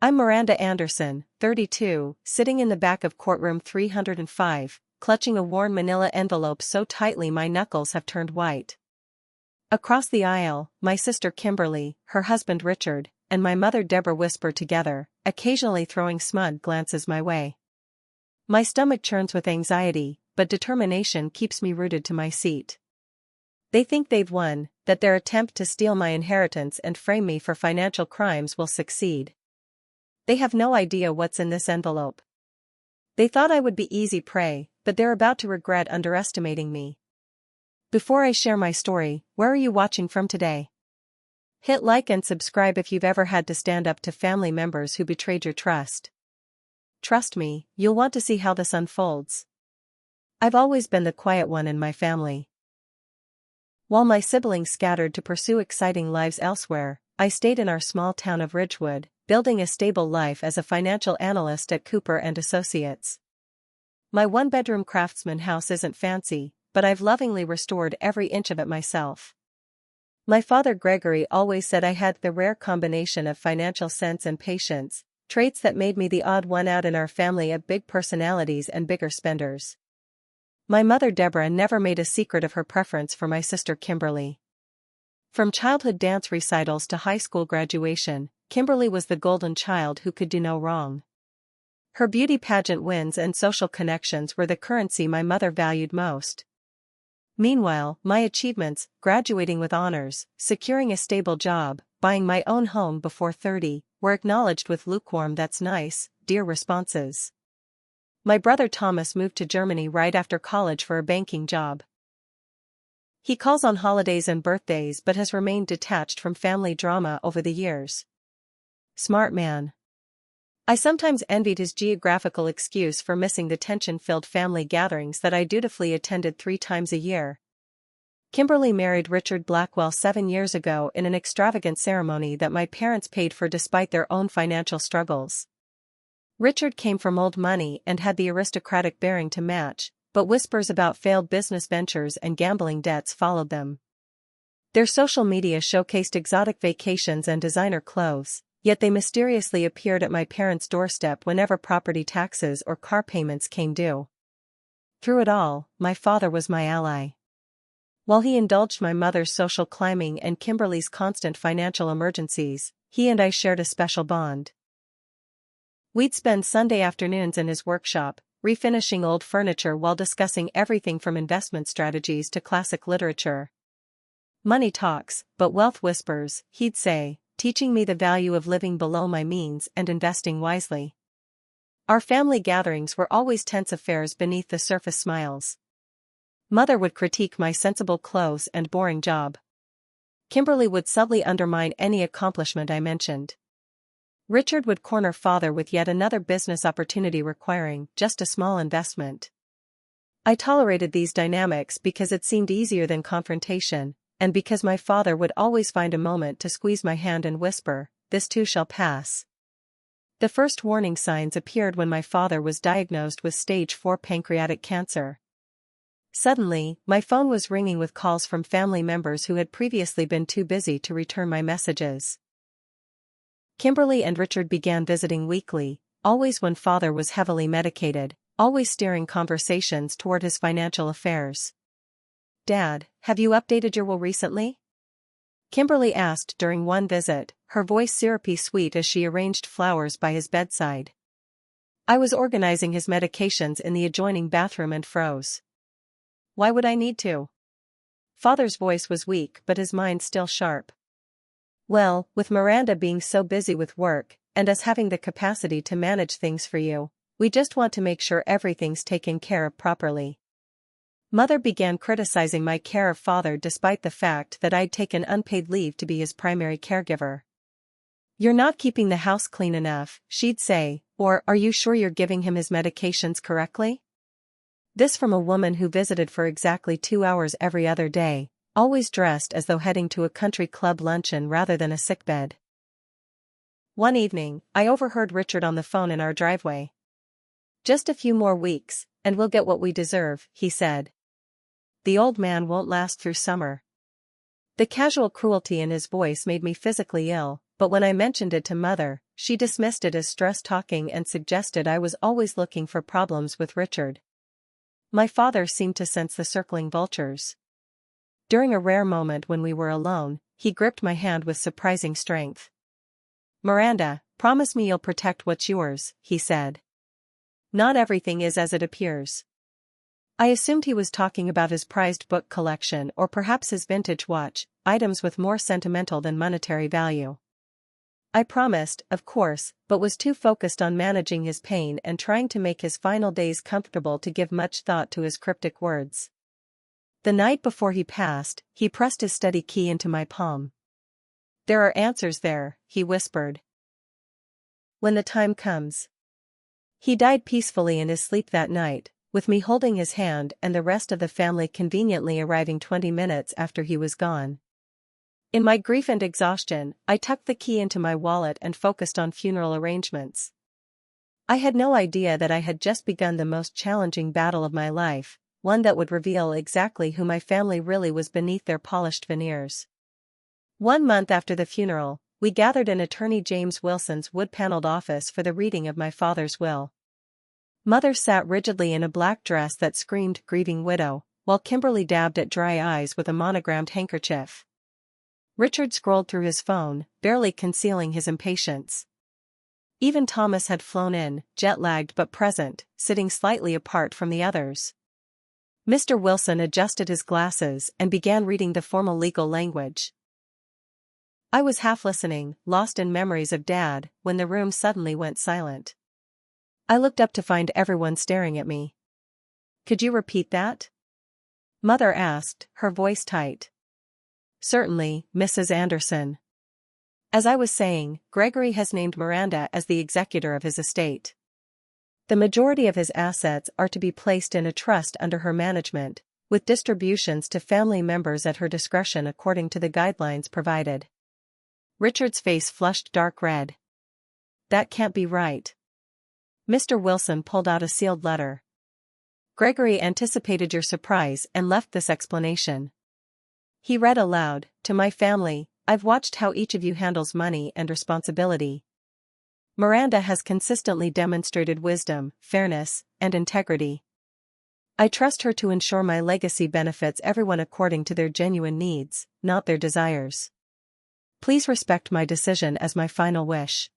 I'm Miranda Anderson, 32, sitting in the back of courtroom 305, clutching a worn manila envelope so tightly my knuckles have turned white. Across the aisle, my sister Kimberly, her husband Richard, and my mother Deborah whisper together, occasionally throwing smug glances my way. My stomach churns with anxiety, but determination keeps me rooted to my seat. They think they've won, that their attempt to steal my inheritance and frame me for financial crimes will succeed. They have no idea what's in this envelope. They thought I would be easy prey, but they're about to regret underestimating me. Before I share my story, where are you watching from today? Hit like and subscribe if you've ever had to stand up to family members who betrayed your trust. Trust me, you'll want to see how this unfolds. I've always been the quiet one in my family. While my siblings scattered to pursue exciting lives elsewhere, I stayed in our small town of Ridgewood, building a stable life as a financial analyst at Cooper & Associates. My one-bedroom craftsman house isn't fancy, but I've lovingly restored every inch of it myself. My father Gregory always said I had the rare combination of financial sense and patience, traits that made me the odd one out in our family of big personalities and bigger spenders. My mother Deborah never made a secret of her preference for my sister Kimberly. From childhood dance recitals to high school graduation, Kimberly was the golden child who could do no wrong. Her beauty pageant wins and social connections were the currency my mother valued most. Meanwhile, my achievements, graduating with honors, securing a stable job, buying my own home before 30, were acknowledged with lukewarm "that's nice, dear" responses. My brother Thomas moved to Germany right after college for a banking job. He calls on holidays and birthdays but has remained detached from family drama over the years. Smart man. I sometimes envied his geographical excuse for missing the tension-filled family gatherings that I dutifully attended 3 times a year. Kimberly married Richard Blackwell 7 years ago in an extravagant ceremony that my parents paid for despite their own financial struggles. Richard came from old money and had the aristocratic bearing to match, but whispers about failed business ventures and gambling debts followed them. Their social media showcased exotic vacations and designer clothes, yet they mysteriously appeared at my parents' doorstep whenever property taxes or car payments came due. Through it all, my father was my ally. While he indulged my mother's social climbing and Kimberly's constant financial emergencies, he and I shared a special bond. We'd spend Sunday afternoons in his workshop, refinishing old furniture while discussing everything from investment strategies to classic literature. Money talks, but wealth whispers, he'd say, teaching me the value of living below my means and investing wisely. Our family gatherings were always tense affairs beneath the surface smiles. Mother would critique my sensible clothes and boring job. Kimberly would subtly undermine any accomplishment I mentioned. Richard would corner father with yet another business opportunity requiring just a small investment. I tolerated these dynamics because it seemed easier than confrontation, and because my father would always find a moment to squeeze my hand and whisper, "This too shall pass." The first warning signs appeared when my father was diagnosed with stage 4 pancreatic cancer. Suddenly, my phone was ringing with calls from family members who had previously been too busy to return my messages. Kimberly and Richard began visiting weekly, always when father was heavily medicated, always steering conversations toward his financial affairs. "Dad, have you updated your will recently?" Kimberly asked during one visit, her voice syrupy sweet as she arranged flowers by his bedside. I was organizing his medications in the adjoining bathroom and froze. Why would I need to? Father's voice was weak but his mind still sharp. Well, with Miranda being so busy with work, and us having the capacity to manage things for you, we just want to make sure everything's taken care of properly. Mother began criticizing my care of father despite the fact that I'd taken unpaid leave to be his primary caregiver. "You're not keeping the house clean enough," she'd say, or "Are you sure you're giving him his medications correctly?" This from a woman who visited for exactly 2 hours every other day, always dressed as though heading to a country club luncheon rather than a sickbed. One evening, I overheard Richard on the phone in our driveway. "Just a few more weeks, and we'll get what we deserve," he said. "The old man won't last through summer." The casual cruelty in his voice made me physically ill, but when I mentioned it to Mother, she dismissed it as stress talking and suggested I was always looking for problems with Richard. My father seemed to sense the circling vultures. During a rare moment when we were alone, he gripped my hand with surprising strength. "Miranda, promise me you'll protect what's yours," he said. "Not everything is as it appears." I assumed he was talking about his prized book collection or perhaps his vintage watch, items with more sentimental than monetary value. I promised, of course, but was too focused on managing his pain and trying to make his final days comfortable to give much thought to his cryptic words. The night before he passed, he pressed his study key into my palm. "There are answers there," he whispered. "When the time comes." He died peacefully in his sleep that night, with me holding his hand and the rest of the family conveniently arriving 20 minutes after he was gone. In my grief and exhaustion, I tucked the key into my wallet and focused on funeral arrangements. I had no idea that I had just begun the most challenging battle of my life, one that would reveal exactly who my family really was beneath their polished veneers. 1 month after the funeral, we gathered in Attorney James Wilson's wood-paneled office for the reading of my father's will. Mother sat rigidly in a black dress that screamed grieving widow, while Kimberly dabbed at dry eyes with a monogrammed handkerchief. Richard scrolled through his phone, barely concealing his impatience. Even Thomas had flown in, jet-lagged but present, sitting slightly apart from the others. Mr. Wilson adjusted his glasses and began reading the formal legal language. I was half listening, lost in memories of Dad, when the room suddenly went silent. I looked up to find everyone staring at me. "Could you repeat that?" Mother asked, her voice tight. "Certainly, Mrs. Anderson. As I was saying, Gregory has named Miranda as the executor of his estate. The majority of his assets are to be placed in a trust under her management, with distributions to family members at her discretion according to the guidelines provided." Richard's face flushed dark red. "That can't be right." Mr. Wilson pulled out a sealed letter. "Gregory anticipated your surprise and left this explanation." He read aloud, "To my family, I've watched how each of you handles money and responsibility. Miranda has consistently demonstrated wisdom, fairness, and integrity. I trust her to ensure my legacy benefits everyone according to their genuine needs, not their desires. Please respect my decision as my final wish."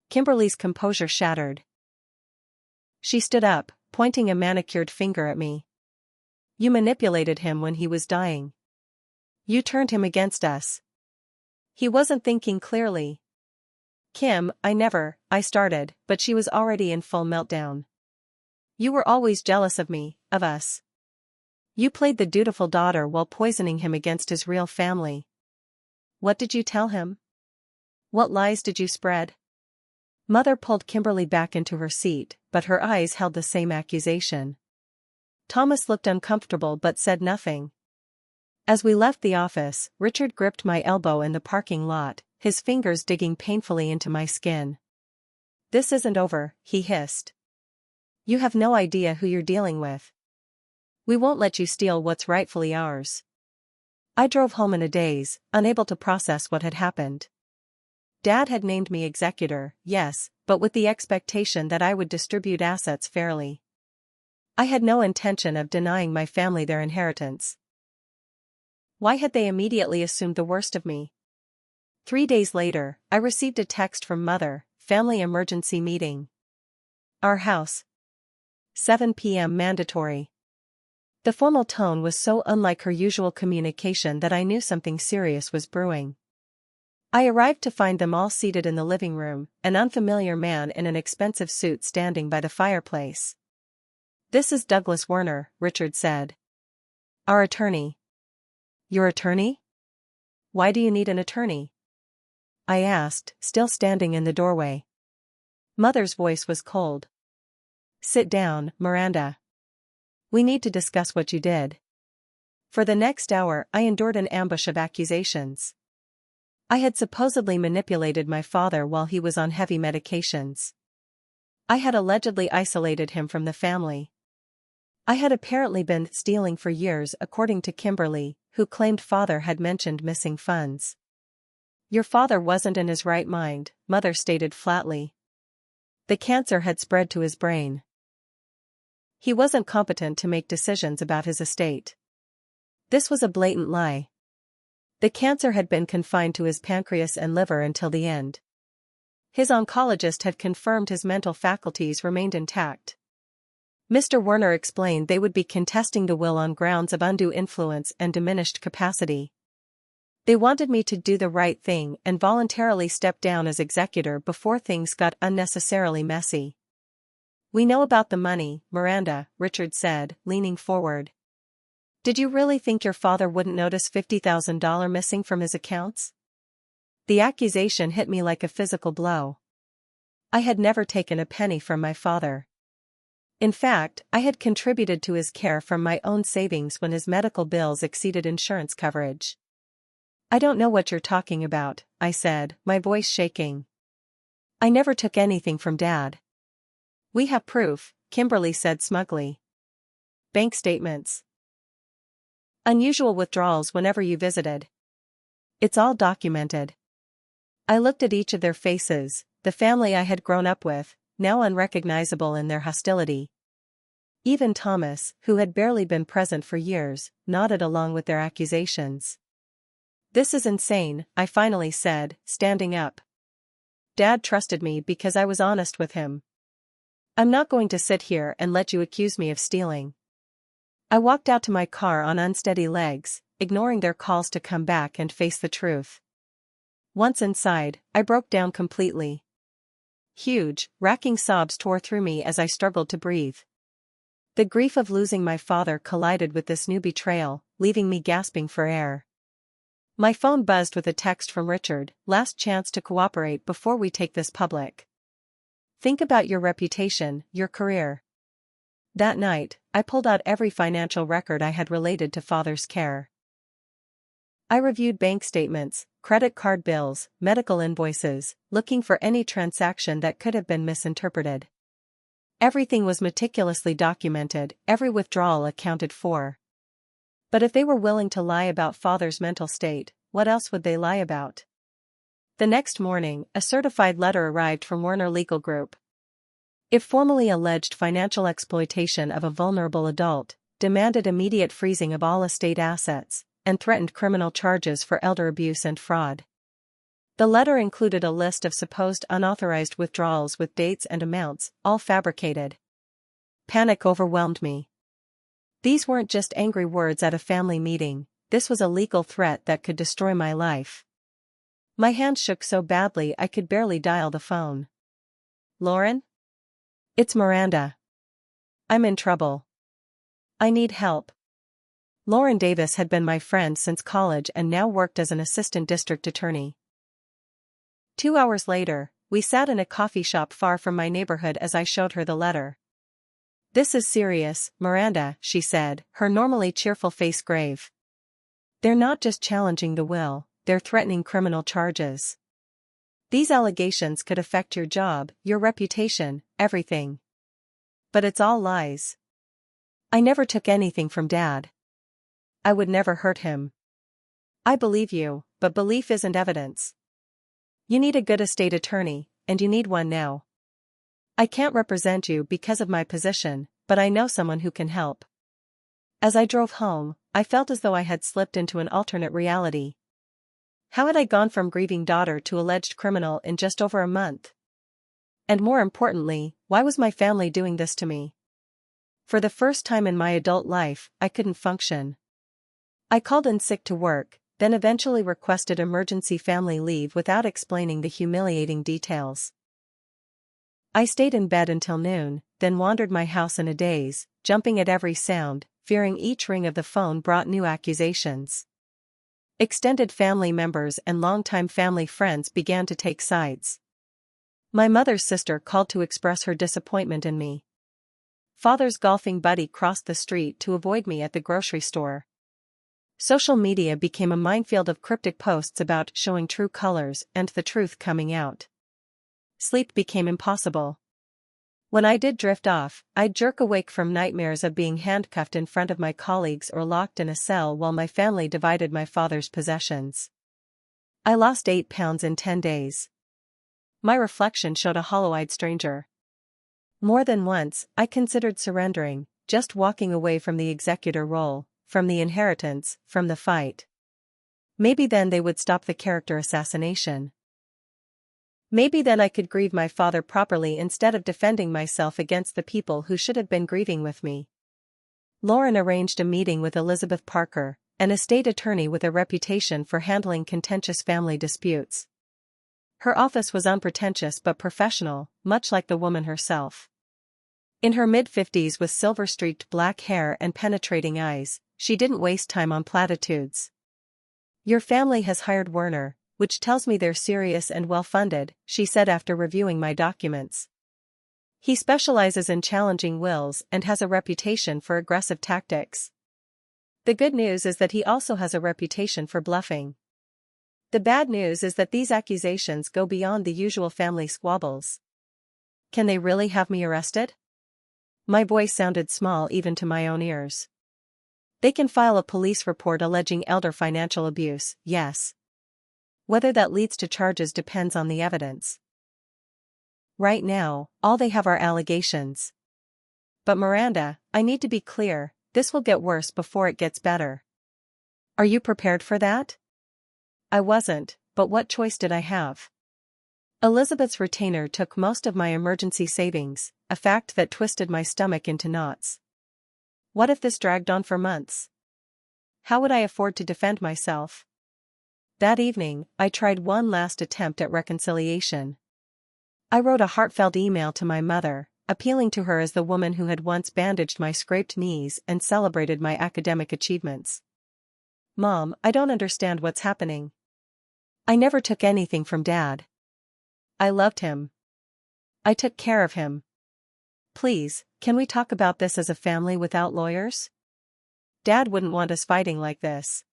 Kimberly's composure shattered. She stood up, pointing a manicured finger at me. "You manipulated him when he was dying. You turned him against us. He wasn't thinking clearly." "Kim, I started, but she was already in full meltdown. You were always jealous of me, of us. You played the dutiful daughter while poisoning him against his real family. What did you tell him? What lies did you spread?" Mother pulled Kimberly back into her seat, but her eyes held the same accusation. Thomas looked uncomfortable but said nothing. As we left the office, Richard gripped my elbow in the parking lot, his fingers digging painfully into my skin. "This isn't over," he hissed. "You have no idea who you're dealing with. We won't let you steal what's rightfully ours." I drove home in a daze, unable to process what had happened. Dad had named me executor, yes, but with the expectation that I would distribute assets fairly. I had no intention of denying my family their inheritance. Why had they immediately assumed the worst of me? 3 days later, I received a text from Mother, "Family emergency meeting. Our house. 7 p.m. mandatory." The formal tone was so unlike her usual communication that I knew something serious was brewing. I arrived to find them all seated in the living room, an unfamiliar man in an expensive suit standing by the fireplace. "This is Douglas Werner," Richard said. "Our attorney." "Your attorney? Why do you need an attorney?" I asked, still standing in the doorway. Mother's voice was cold. "Sit down, Miranda. We need to discuss what you did." For the next hour I endured an ambush of accusations. I had supposedly manipulated my father while he was on heavy medications. I had allegedly isolated him from the family. I had apparently been stealing for years according to Kimberly, who claimed father had mentioned missing funds. Your father wasn't in his right mind, Mother stated flatly. The cancer had spread to his brain. He wasn't competent to make decisions about his estate. This was a blatant lie. The cancer had been confined to his pancreas and liver until the end. His oncologist had confirmed his mental faculties remained intact. Mr. Werner explained they would be contesting the will on grounds of undue influence and diminished capacity. They wanted me to do the right thing and voluntarily step down as executor before things got unnecessarily messy. We know about the money, Miranda, Richard said, leaning forward. Did you really think your father wouldn't notice $50,000 missing from his accounts? The accusation hit me like a physical blow. I had never taken a penny from my father. In fact, I had contributed to his care from my own savings when his medical bills exceeded insurance coverage. I don't know what you're talking about, I said, my voice shaking. I never took anything from Dad. We have proof, Kimberly said smugly. Bank statements. Unusual withdrawals whenever you visited. It's all documented. I looked at each of their faces, the family I had grown up with, now unrecognizable in their hostility. Even Thomas, who had barely been present for years, nodded along with their accusations. This is insane, I finally said, standing up. Dad trusted me because I was honest with him. I'm not going to sit here and let you accuse me of stealing. I walked out to my car on unsteady legs, ignoring their calls to come back and face the truth. Once inside, I broke down completely. Huge, racking sobs tore through me as I struggled to breathe. The grief of losing my father collided with this new betrayal, leaving me gasping for air. My phone buzzed with a text from Richard, last chance to cooperate before we take this public. Think about your reputation, your career. That night, I pulled out every financial record I had related to Father's care. I reviewed bank statements, credit card bills, medical invoices, looking for any transaction that could have been misinterpreted. Everything was meticulously documented, every withdrawal accounted for. But if they were willing to lie about Father's mental state, what else would they lie about? The next morning, a certified letter arrived from Werner Legal Group. It formally alleged financial exploitation of a vulnerable adult, demanded immediate freezing of all estate assets, and threatened criminal charges for elder abuse and fraud. The letter included a list of supposed unauthorized withdrawals with dates and amounts, all fabricated. Panic overwhelmed me. These weren't just angry words at a family meeting, this was a legal threat that could destroy my life. My hand shook so badly I could barely dial the phone. Lauren? It's Miranda. I'm in trouble. I need help. Lauren Davis had been my friend since college and now worked as an assistant district attorney. 2 hours later, we sat in a coffee shop far from my neighborhood as I showed her the letter. This is serious, Miranda, she said, her normally cheerful face grave. They're not just challenging the will, they're threatening criminal charges. These allegations could affect your job, your reputation, everything. But it's all lies. I never took anything from Dad. I would never hurt him. I believe you, but belief isn't evidence. You need a good estate attorney, and you need one now. I can't represent you because of my position, but I know someone who can help. As I drove home, I felt as though I had slipped into an alternate reality. How had I gone from grieving daughter to alleged criminal in just over a month? And more importantly, why was my family doing this to me? For the first time in my adult life, I couldn't function. I called in sick to work, then eventually requested emergency family leave without explaining the humiliating details. I stayed in bed until noon, then wandered my house in a daze, jumping at every sound, fearing each ring of the phone brought new accusations. Extended family members and longtime family friends began to take sides. My mother's sister called to express her disappointment in me. Father's golfing buddy crossed the street to avoid me at the grocery store. Social media became a minefield of cryptic posts about showing true colors and the truth coming out. Sleep became impossible. When I did drift off, I'd jerk awake from nightmares of being handcuffed in front of my colleagues or locked in a cell while my family divided my father's possessions. I lost 8 pounds in 10 days. My reflection showed a hollow-eyed stranger. More than once, I considered surrendering, just walking away from the executor role, from the inheritance, from the fight. Maybe then they would stop the character assassination. Maybe then I could grieve my father properly instead of defending myself against the people who should have been grieving with me. Lauren arranged a meeting with Elizabeth Parker, an estate attorney with a reputation for handling contentious family disputes. Her office was unpretentious but professional, much like the woman herself. In her mid-50s with silver-streaked black hair and penetrating eyes, she didn't waste time on platitudes. "Your family has hired Werner, which tells me they're serious and well-funded," she said after reviewing my documents. "He specializes in challenging wills and has a reputation for aggressive tactics. The good news is that he also has a reputation for bluffing. The bad news is that these accusations go beyond the usual family squabbles. Can they really have me arrested?" My voice sounded small even to my own ears. "They can file a police report alleging elder financial abuse, yes. Whether that leads to charges depends on the evidence. Right now, all they have are allegations. But Miranda, I need to be clear, this will get worse before it gets better. Are you prepared for that?" I wasn't, but what choice did I have? Elizabeth's retainer took most of my emergency savings, a fact that twisted my stomach into knots. What if this dragged on for months? How would I afford to defend myself? That evening, I tried one last attempt at reconciliation. I wrote a heartfelt email to my mother, appealing to her as the woman who had once bandaged my scraped knees and celebrated my academic achievements. "Mom, I don't understand what's happening. I never took anything from Dad. I loved him. I took care of him. Please, can we talk about this as a family without lawyers? Dad wouldn't want us fighting like this."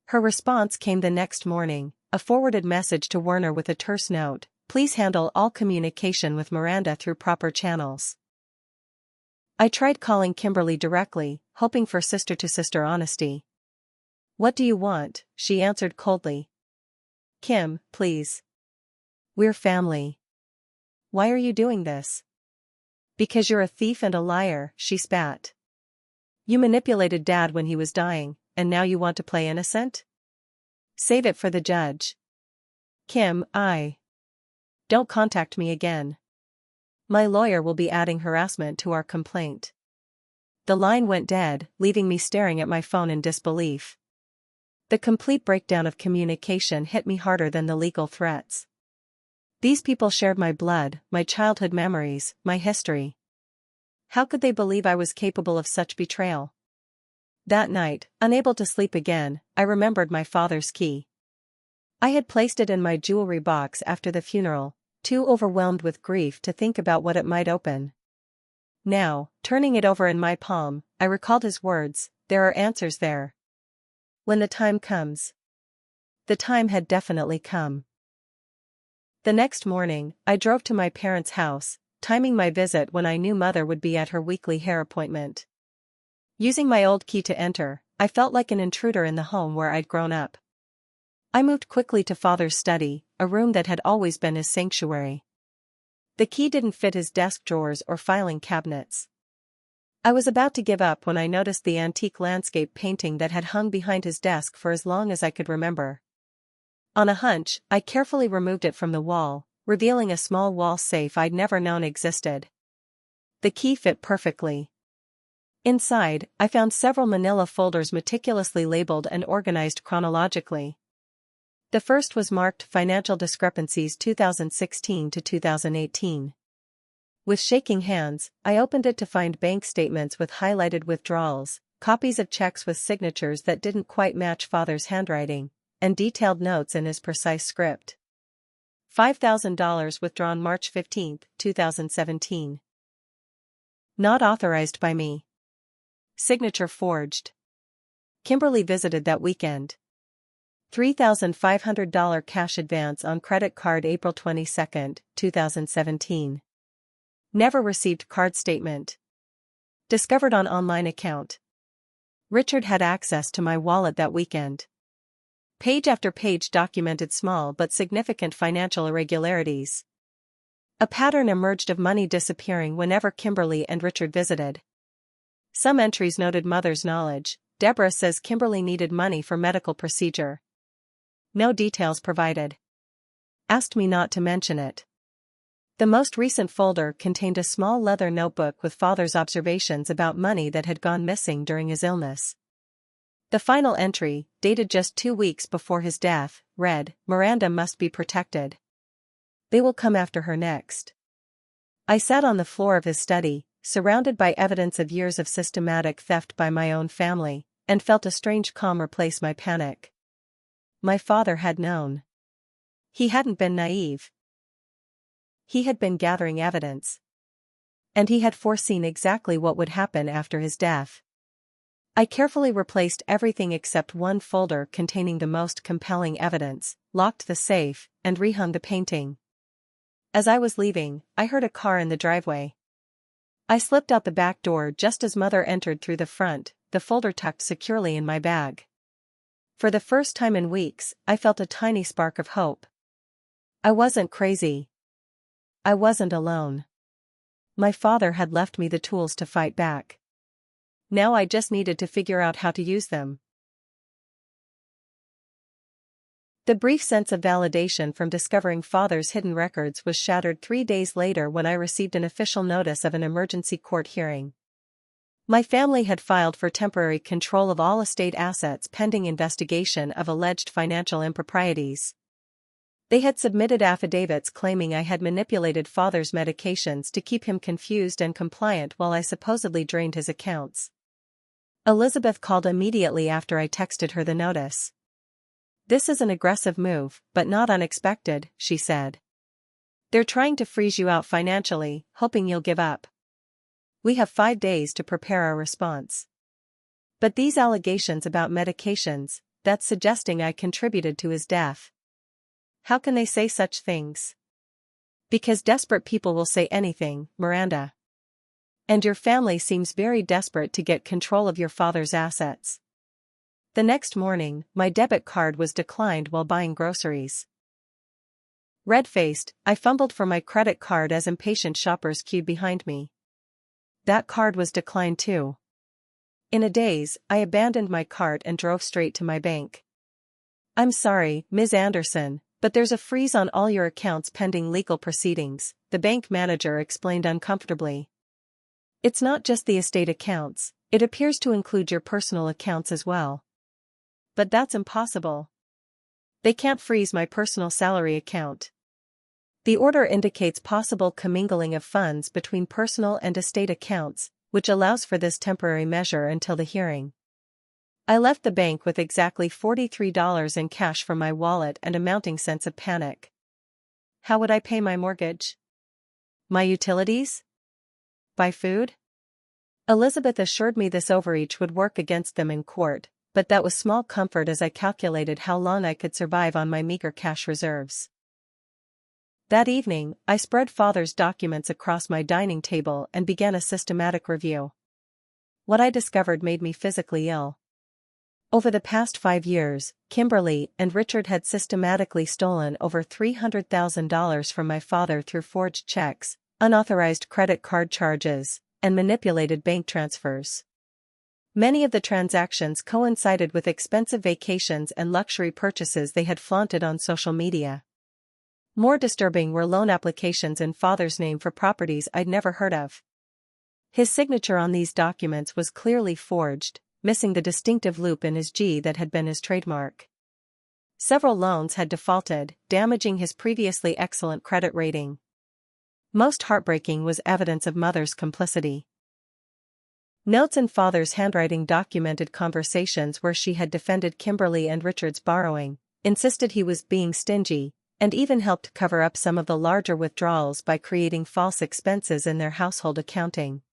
Her response came the next morning, a forwarded message to Werner with a terse note: "Please handle all communication with Miranda through proper channels." I tried calling Kimberly directly, hoping for sister-to-sister honesty. "What do you want?" she answered coldly. "Kim, please. We're family. Why are you doing this?" "Because you're a thief and a liar," she spat. "You manipulated Dad when he was dying, and now you want to play innocent? Save it for the judge. Kim, don't contact me again. My lawyer will be adding harassment to our complaint." The line went dead, leaving me staring at my phone in disbelief. The complete breakdown of communication hit me harder than the legal threats. These people shared my blood, my childhood memories, my history. How could they believe I was capable of such betrayal? That night, unable to sleep again, I remembered my father's key. I had placed it in my jewelry box after the funeral, too overwhelmed with grief to think about what it might open. Now, turning it over in my palm, I recalled his words: "There are answers there. When the time comes." The time had definitely come. The next morning, I drove to my parents' house, timing my visit when I knew Mother would be at her weekly hair appointment. Using my old key to enter, I felt like an intruder in the home where I'd grown up. I moved quickly to Father's study, a room that had always been his sanctuary. The key didn't fit his desk drawers or filing cabinets. I was about to give up when I noticed the antique landscape painting that had hung behind his desk for as long as I could remember. On a hunch, I carefully removed it from the wall, revealing a small wall safe I'd never known existed. The key fit perfectly. Inside, I found several manila folders meticulously labeled and organized chronologically. The first was marked Financial Discrepancies 2016 to 2018. With shaking hands, I opened it to find bank statements with highlighted withdrawals, copies of checks with signatures that didn't quite match Father's handwriting, and detailed notes in his precise script. $5,000 withdrawn March 15, 2017. Not authorized by me. Signature forged. Kimberly visited that weekend. $3,500 cash advance on credit card April 22, 2017. Never received card statement. Discovered on online account. Richard had access to my wallet that weekend. Page after page documented small but significant financial irregularities. A pattern emerged of money disappearing whenever Kimberly and Richard visited. Some entries noted mother's knowledge. Deborah says Kimberly needed money for medical procedure. No details provided. Asked me not to mention it. The most recent folder contained a small leather notebook with father's observations about money that had gone missing during his illness. The final entry, dated just 2 weeks before his death, read, "Miranda must be protected. They will come after her next." I sat on the floor of his study, surrounded by evidence of years of systematic theft by my own family, and felt a strange calm replace my panic. My father had known. He hadn't been naive. He had been gathering evidence. And he had foreseen exactly what would happen after his death. I carefully replaced everything except one folder containing the most compelling evidence, locked the safe, and rehung the painting. As I was leaving, I heard a car in the driveway. I slipped out the back door just as Mother entered through the front, the folder tucked securely in my bag. For the first time in weeks, I felt a tiny spark of hope. I wasn't crazy. I wasn't alone. My father had left me the tools to fight back. Now I just needed to figure out how to use them. The brief sense of validation from discovering father's hidden records was shattered 3 days later when I received an official notice of an emergency court hearing. My family had filed for temporary control of all estate assets pending investigation of alleged financial improprieties. They had submitted affidavits claiming I had manipulated father's medications to keep him confused and compliant while I supposedly drained his accounts. Elizabeth called immediately after I texted her the notice. "This is an aggressive move, but not unexpected," she said. "They're trying to freeze you out financially, hoping you'll give up. We have 5 days to prepare our response. But these allegations about medications, that's suggesting I contributed to his death. How can they say such things? Because desperate people will say anything, Miranda. And your family seems very desperate to get control of your father's assets." The next morning, my debit card was declined while buying groceries. Red-faced, I fumbled for my credit card as impatient shoppers queued behind me. That card was declined too. In a daze, I abandoned my cart and drove straight to my bank. "I'm sorry, Ms. Anderson, but there's a freeze on all your accounts pending legal proceedings," the bank manager explained uncomfortably. "It's not just the estate accounts, it appears to include your personal accounts as well." "But that's impossible. They can't freeze my personal salary account." The order indicates possible commingling of funds between personal and estate accounts, which allows for this temporary measure until the hearing. I left the bank with exactly $43 in cash from my wallet and a mounting sense of panic. How would I pay my mortgage? My utilities? Buy food? Elizabeth assured me this overreach would work against them in court, but that was small comfort as I calculated how long I could survive on my meager cash reserves. That evening, I spread father's documents across my dining table and began a systematic review. What I discovered made me physically ill. Over the past 5 years, Kimberly and Richard had systematically stolen over $300,000 from my father through forged checks, unauthorized credit card charges, and manipulated bank transfers. Many of the transactions coincided with expensive vacations and luxury purchases they had flaunted on social media. More disturbing were loan applications in father's name for properties I'd never heard of. His signature on these documents was clearly forged, missing the distinctive loop in his G that had been his trademark. Several loans had defaulted, damaging his previously excellent credit rating. Most heartbreaking was evidence of mother's complicity. Notes in father's handwriting documented conversations where she had defended Kimberly and Richard's borrowing, insisted he was being stingy, and even helped cover up some of the larger withdrawals by creating false expenses in their household accounting.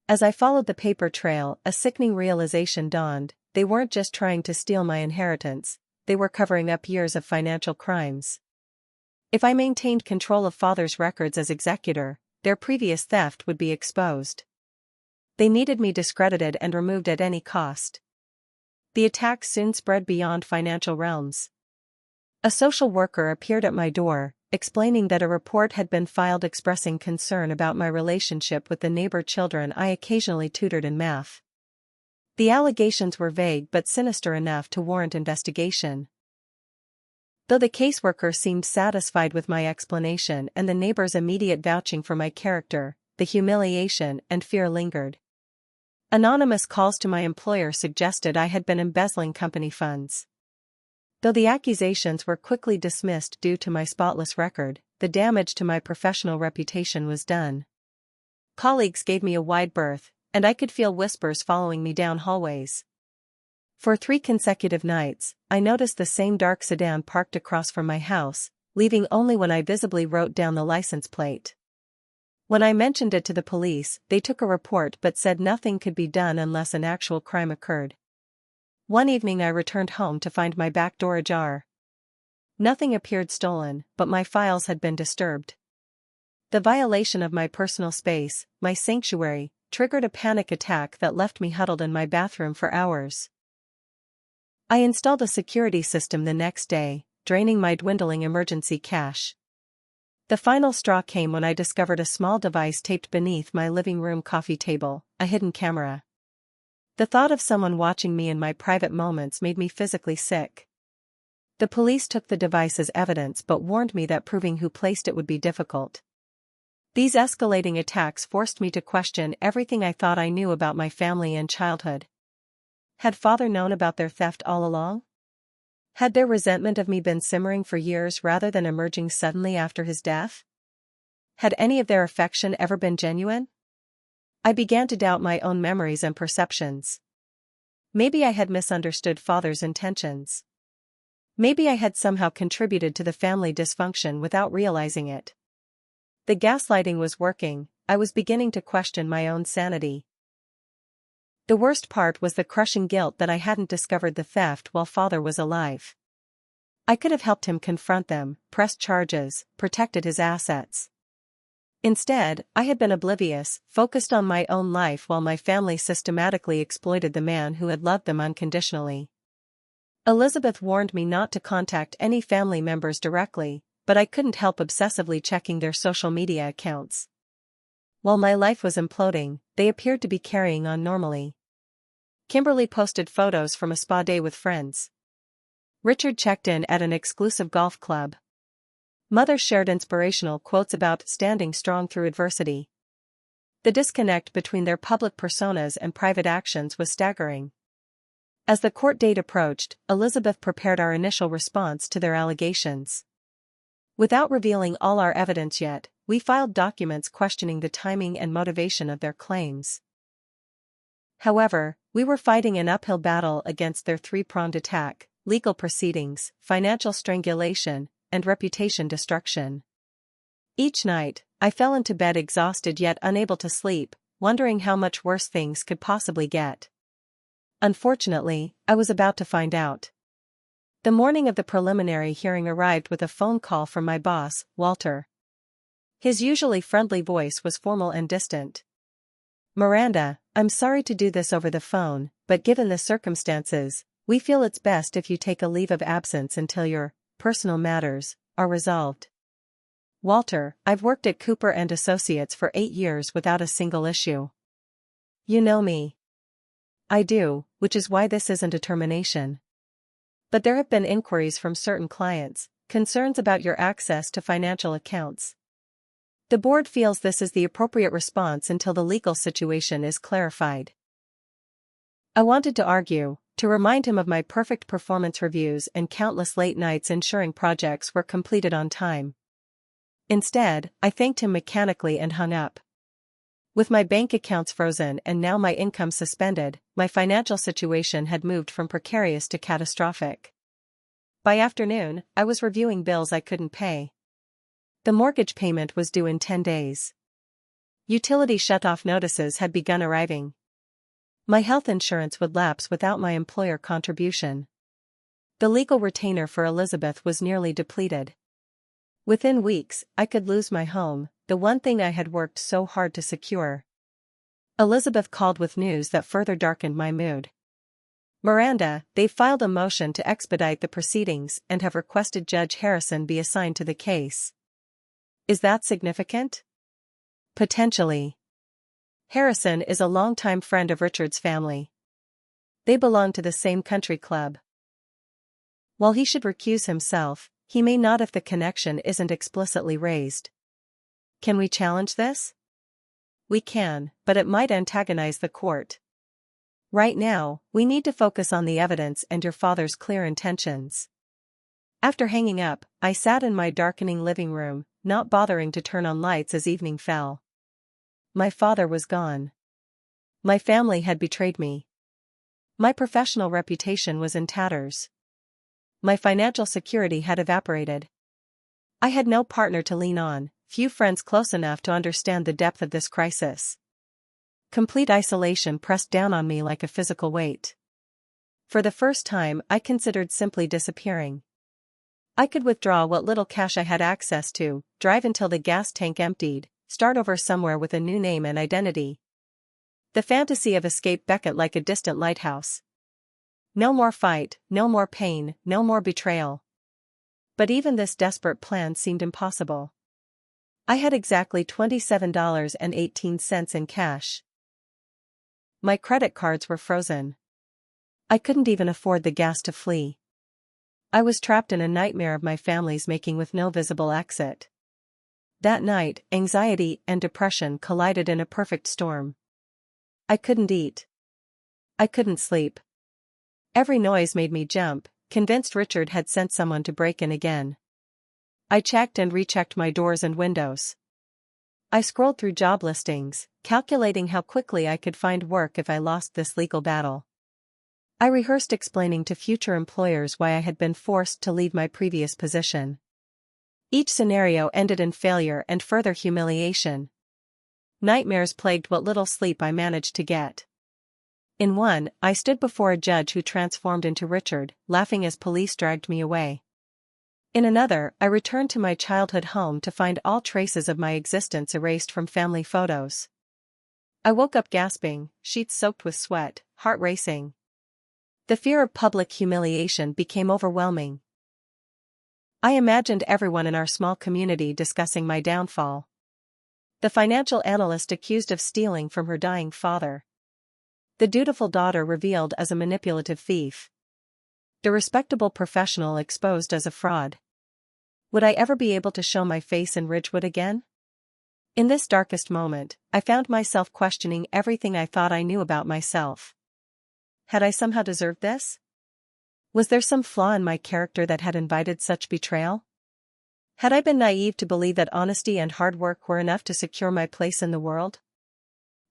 As I followed the paper trail, a sickening realization dawned: they weren't just trying to steal my inheritance, they were covering up years of financial crimes. If I maintained control of father's records as executor, their previous theft would be exposed. They needed me discredited and removed at any cost. The attack soon spread beyond financial realms. A social worker appeared at my door, explaining that a report had been filed expressing concern about my relationship with the neighbor children I occasionally tutored in math. The allegations were vague but sinister enough to warrant investigation. Though the caseworker seemed satisfied with my explanation and the neighbor's immediate vouching for my character, the humiliation and fear lingered. Anonymous calls to my employer suggested I had been embezzling company funds. Though the accusations were quickly dismissed due to my spotless record, the damage to my professional reputation was done. Colleagues gave me a wide berth, and I could feel whispers following me down hallways. For 3 consecutive nights, I noticed the same dark sedan parked across from my house, leaving only when I visibly wrote down the license plate. When I mentioned it to the police, they took a report but said nothing could be done unless an actual crime occurred. One evening I returned home to find my back door ajar. Nothing appeared stolen, but my files had been disturbed. The violation of my personal space, my sanctuary, triggered a panic attack that left me huddled in my bathroom for hours. I installed a security system the next day, draining my dwindling emergency cash. The final straw came when I discovered a small device taped beneath my living room coffee table, a hidden camera. The thought of someone watching me in my private moments made me physically sick. The police took the device as evidence but warned me that proving who placed it would be difficult. These escalating attacks forced me to question everything I thought I knew about my family and childhood. Had father known about their theft all along? Had their resentment of me been simmering for years rather than emerging suddenly after his death? Had any of their affection ever been genuine? I began to doubt my own memories and perceptions. Maybe I had misunderstood father's intentions. Maybe I had somehow contributed to the family dysfunction without realizing it. The gaslighting was working. I was beginning to question my own sanity. The worst part was the crushing guilt that I hadn't discovered the theft while father was alive. I could have helped him confront them, pressed charges, protected his assets. Instead, I had been oblivious, focused on my own life while my family systematically exploited the man who had loved them unconditionally. Elizabeth warned me not to contact any family members directly, but I couldn't help obsessively checking their social media accounts. While my life was imploding, they appeared to be carrying on normally. Kimberly posted photos from a spa day with friends. Richard checked in at an exclusive golf club. Mother shared inspirational quotes about standing strong through adversity. The disconnect between their public personas and private actions was staggering. As the court date approached, Elizabeth prepared our initial response to their allegations. Without revealing all our evidence yet, we filed documents questioning the timing and motivation of their claims. However, we were fighting an uphill battle against their 3-pronged attack: legal proceedings, financial strangulation, and reputation destruction. Each night, I fell into bed exhausted yet unable to sleep, wondering how much worse things could possibly get. Unfortunately, I was about to find out. The morning of the preliminary hearing arrived with a phone call from my boss, Walter. His usually friendly voice was formal and distant. "Miranda, I'm sorry to do this over the phone, but given the circumstances, we feel it's best if you take a leave of absence until your personal matters are resolved." "Walter, I've worked at Cooper and Associates for 8 years without a single issue. You know me." "I do, which is why this isn't a termination. But there have been inquiries from certain clients, concerns about your access to financial accounts. The board feels this is the appropriate response until the legal situation is clarified." I wanted to argue, to remind him of my perfect performance reviews and countless late nights ensuring projects were completed on time. Instead, I thanked him mechanically and hung up. With my bank accounts frozen and now my income suspended, my financial situation had moved from precarious to catastrophic. By afternoon, I was reviewing bills I couldn't pay. The mortgage payment was due in 10 days. Utility shut-off notices had begun arriving. My health insurance would lapse without my employer contribution. The legal retainer for Elizabeth was nearly depleted. Within weeks, I could lose my home, the one thing I had worked so hard to secure. Elizabeth called with news that further darkened my mood. Miranda, they filed a motion to expedite the proceedings and have requested Judge Harrison be assigned to the case. Is that significant? Potentially. Harrison is a longtime friend of Richard's family. They belong to the same country club. While he should recuse himself, he may not if the connection isn't explicitly raised. Can we challenge this? We can, but it might antagonize the court. Right now, we need to focus on the evidence and your father's clear intentions. After hanging up, I sat in my darkening living room, not bothering to turn on lights as evening fell. My father was gone. My family had betrayed me. My professional reputation was in tatters. My financial security had evaporated. I had no partner to lean on, few friends close enough to understand the depth of this crisis. Complete isolation pressed down on me like a physical weight. For the first time, I considered simply disappearing. I could withdraw what little cash I had access to, drive until the gas tank emptied, start over somewhere with a new name and identity. The fantasy of escape beckoned like a distant lighthouse. No more fight, no more pain, no more betrayal. But even this desperate plan seemed impossible. I had exactly $27.18 in cash. My credit cards were frozen. I couldn't even afford the gas to flee. I was trapped in a nightmare of my family's making with no visible exit. That night, anxiety and depression collided in a perfect storm. I couldn't eat. I couldn't sleep. Every noise made me jump, convinced Richard had sent someone to break in again. I checked and rechecked my doors and windows. I scrolled through job listings, calculating how quickly I could find work if I lost this legal battle. I rehearsed explaining to future employers why I had been forced to leave my previous position. Each scenario ended in failure and further humiliation. Nightmares plagued what little sleep I managed to get. In one, I stood before a judge who transformed into Richard, laughing as police dragged me away. In another, I returned to my childhood home to find all traces of my existence erased from family photos. I woke up gasping, sheets soaked with sweat, heart racing. The fear of public humiliation became overwhelming. I imagined everyone in our small community discussing my downfall. The financial analyst accused of stealing from her dying father. The dutiful daughter revealed as a manipulative thief. The respectable professional exposed as a fraud. Would I ever be able to show my face in Ridgewood again? In this darkest moment, I found myself questioning everything I thought I knew about myself. Had I somehow deserved this? Was there some flaw in my character that had invited such betrayal? Had I been naive to believe that honesty and hard work were enough to secure my place in the world?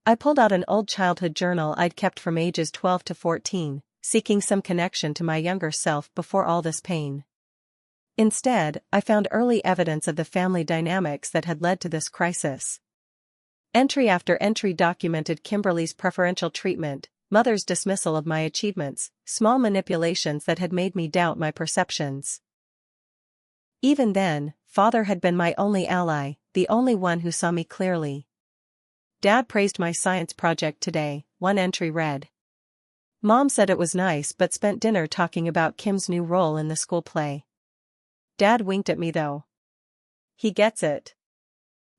I pulled out an old childhood journal I'd kept from ages 12 to 14, seeking some connection to my younger self before all this pain. Instead, I found early evidence of the family dynamics that had led to this crisis. Entry after entry documented Kimberly's preferential treatment, mother's dismissal of my achievements, small manipulations that had made me doubt my perceptions. Even then, father had been my only ally, the only one who saw me clearly. Dad praised my science project today, one entry read. Mom said it was nice but spent dinner talking about Kim's new role in the school play. Dad winked at me though. He gets it.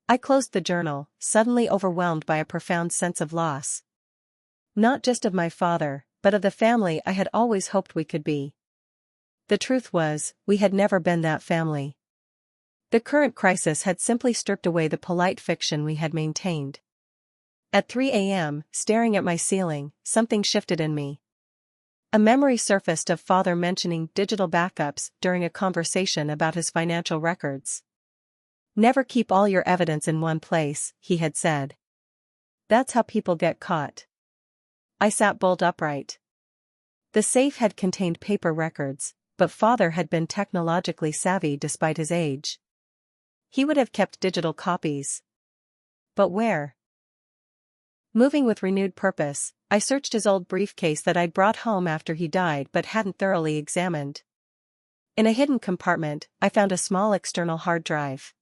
I closed the journal, suddenly overwhelmed by a profound sense of loss. Not just of my father, but of the family I had always hoped we could be. The truth was, we had never been that family. The current crisis had simply stripped away the polite fiction we had maintained. At 3 a.m., staring at my ceiling, something shifted in me. A memory surfaced of father mentioning digital backups during a conversation about his financial records. Never keep all your evidence in one place, he had said. That's how people get caught. I sat bolt upright. The safe had contained paper records, but father had been technologically savvy despite his age. He would have kept digital copies. But where? Moving with renewed purpose, I searched his old briefcase that I'd brought home after he died but hadn't thoroughly examined. In a hidden compartment, I found a small external hard drive.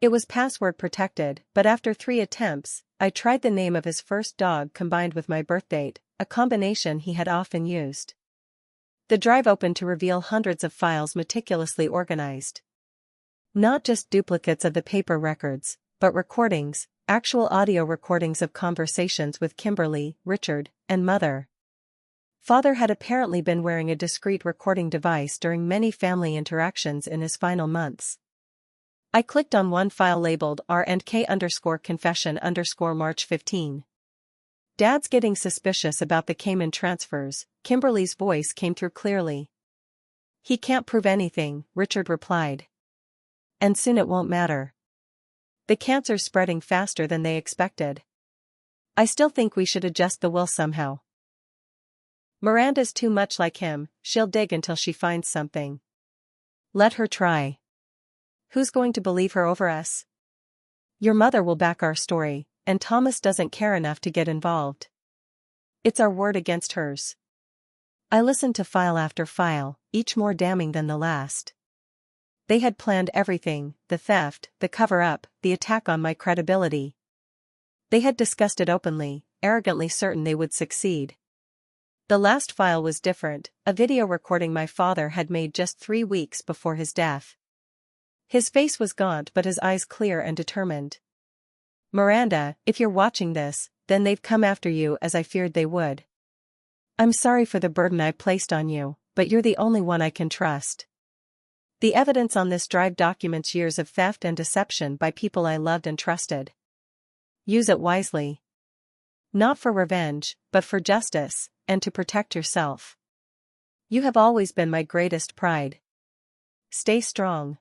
It was password protected, but after 3 attempts, I tried the name of his first dog combined with my birthdate, a combination he had often used. The drive opened to reveal hundreds of files meticulously organized. Not just duplicates of the paper records, but recordings, actual audio recordings of conversations with Kimberly, Richard, and Mother. Father had apparently been wearing a discreet recording device during many family interactions in his final months. I clicked on one file labeled R&K_confession_March 15. Dad's getting suspicious about the Cayman transfers, Kimberly's voice came through clearly. He can't prove anything, Richard replied. And soon it won't matter. The cancer's spreading faster than they expected. I still think we should adjust the will somehow. Miranda's too much like him, she'll dig until she finds something. Let her try. Who's going to believe her over us? Your mother will back our story, and Thomas doesn't care enough to get involved. It's our word against hers. I listened to file after file, each more damning than the last. They had planned everything, the theft, the cover-up, the attack on my credibility. They had discussed it openly, arrogantly certain they would succeed. The last file was different, a video recording my father had made just 3 weeks before his death. His face was gaunt but his eyes clear and determined. Miranda, if you're watching this, then they've come after you as I feared they would. I'm sorry for the burden I placed on you, but you're the only one I can trust. The evidence on this drive documents years of theft and deception by people I loved and trusted. Use it wisely. Not for revenge, but for justice, and to protect yourself. You have always been my greatest pride. Stay strong.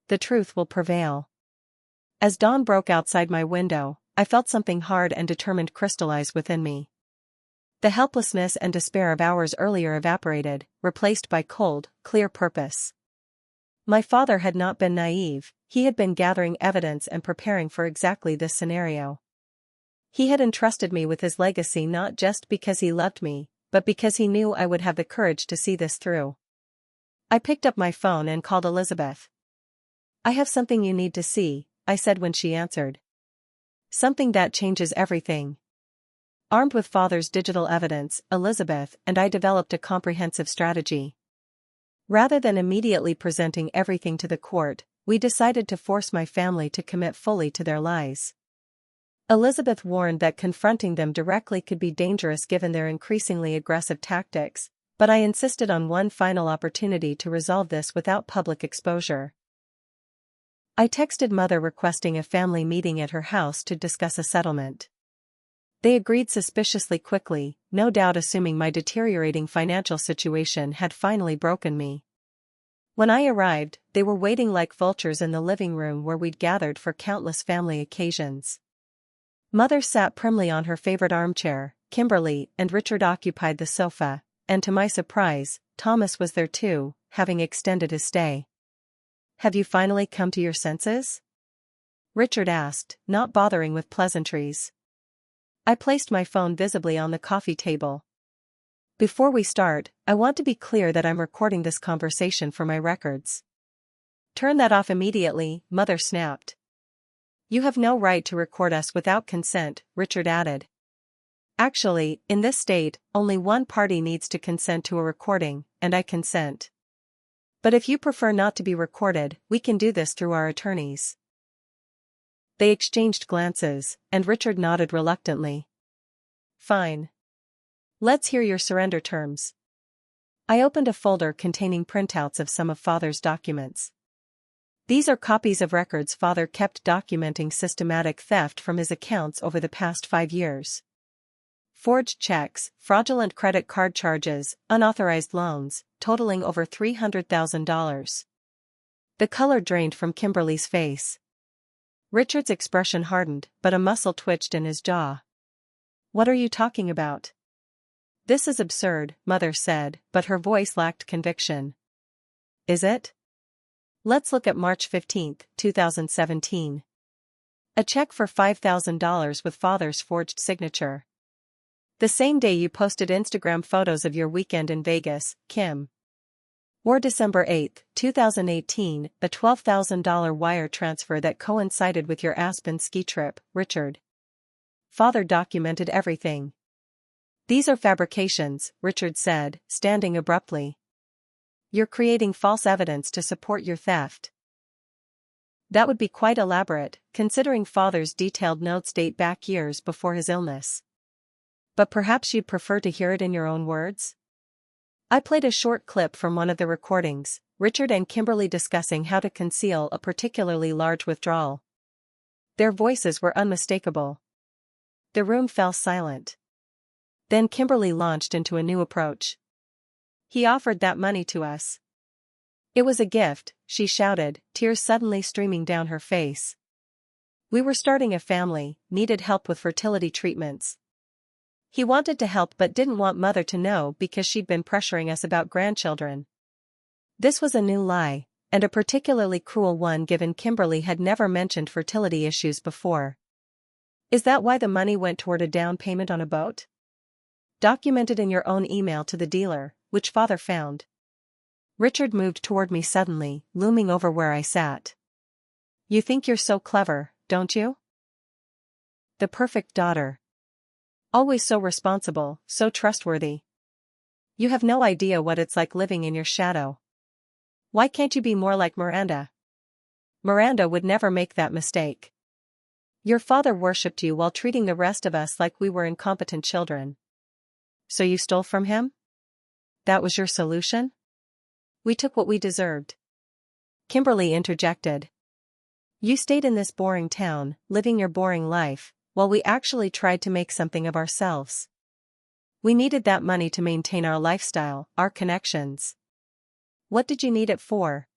The truth will prevail. As dawn broke outside my window, I felt something hard and determined crystallize within me. The helplessness and despair of hours earlier evaporated, replaced by cold, clear purpose. My father had not been naive, he had been gathering evidence and preparing for exactly this scenario. He had entrusted me with his legacy not just because he loved me, but because he knew I would have the courage to see this through. I picked up my phone and called Elizabeth. I have something you need to see, I said when she answered. Something that changes everything. Armed with father's digital evidence, Elizabeth and I developed a comprehensive strategy. Rather than immediately presenting everything to the court, we decided to force my family to commit fully to their lies. Elizabeth warned that confronting them directly could be dangerous given their increasingly aggressive tactics, but I insisted on one final opportunity to resolve this without public exposure. I texted Mother requesting a family meeting at her house to discuss a settlement. They agreed suspiciously quickly, no doubt assuming my deteriorating financial situation had finally broken me. When I arrived, they were waiting like vultures in the living room where we'd gathered for countless family occasions. Mother sat primly on her favorite armchair, Kimberly and Richard occupied the sofa, and to my surprise, Thomas was there too, having extended his stay. Have you finally come to your senses? Richard asked, not bothering with pleasantries. I placed my phone visibly on the coffee table. Before we start, I want to be clear that I'm recording this conversation for my records. Turn that off immediately, Mother snapped. You have no right to record us without consent, Richard added. Actually, in this state, only one party needs to consent to a recording, and I consent. But if you prefer not to be recorded, we can do this through our attorneys. They exchanged glances, and Richard nodded reluctantly. Fine. Let's hear your surrender terms. I opened a folder containing printouts of some of Father's documents. These are copies of records Father kept documenting systematic theft from his accounts over the past 5 years. Forged checks, fraudulent credit card charges, unauthorized loans, totaling over $300,000. The color drained from Kimberly's face. Richard's expression hardened, but a muscle twitched in his jaw. What are you talking about? This is absurd, Mother said, but her voice lacked conviction. Is it? Let's look at March 15, 2017. A check for $5,000 with Father's forged signature. The same day you posted Instagram photos of your weekend in Vegas, Kim. Or December 8, 2018, a $12,000 wire transfer that coincided with your Aspen ski trip, Richard. Father documented everything. These are fabrications, Richard said, standing abruptly. You're creating false evidence to support your theft. That would be quite elaborate, considering Father's detailed notes date back years before his illness. But perhaps you'd prefer to hear it in your own words? I played a short clip from one of the recordings, Richard and Kimberly discussing how to conceal a particularly large withdrawal. Their voices were unmistakable. The room fell silent. Then Kimberly launched into a new approach. He offered that money to us. It was a gift, she shouted, tears suddenly streaming down her face. We were starting a family, needed help with fertility treatments. He wanted to help but didn't want Mother to know because she'd been pressuring us about grandchildren. This was a new lie, and a particularly cruel one given Kimberly had never mentioned fertility issues before. Is that why the money went toward a down payment on a boat? Documented in your own email to the dealer, which Father found. Richard moved toward me suddenly, looming over where I sat. You think you're so clever, don't you? The perfect daughter. Always so responsible, so trustworthy. You have no idea what it's like living in your shadow. Why can't you be more like Miranda? Miranda would never make that mistake. Your father worshipped you while treating the rest of us like we were incompetent children. So you stole from him? That was your solution? We took what we deserved. Kimberly interjected. You stayed in this boring town, living your boring life, while we actually tried to make something of ourselves. We needed that money to maintain our lifestyle, our connections. What did you need it for?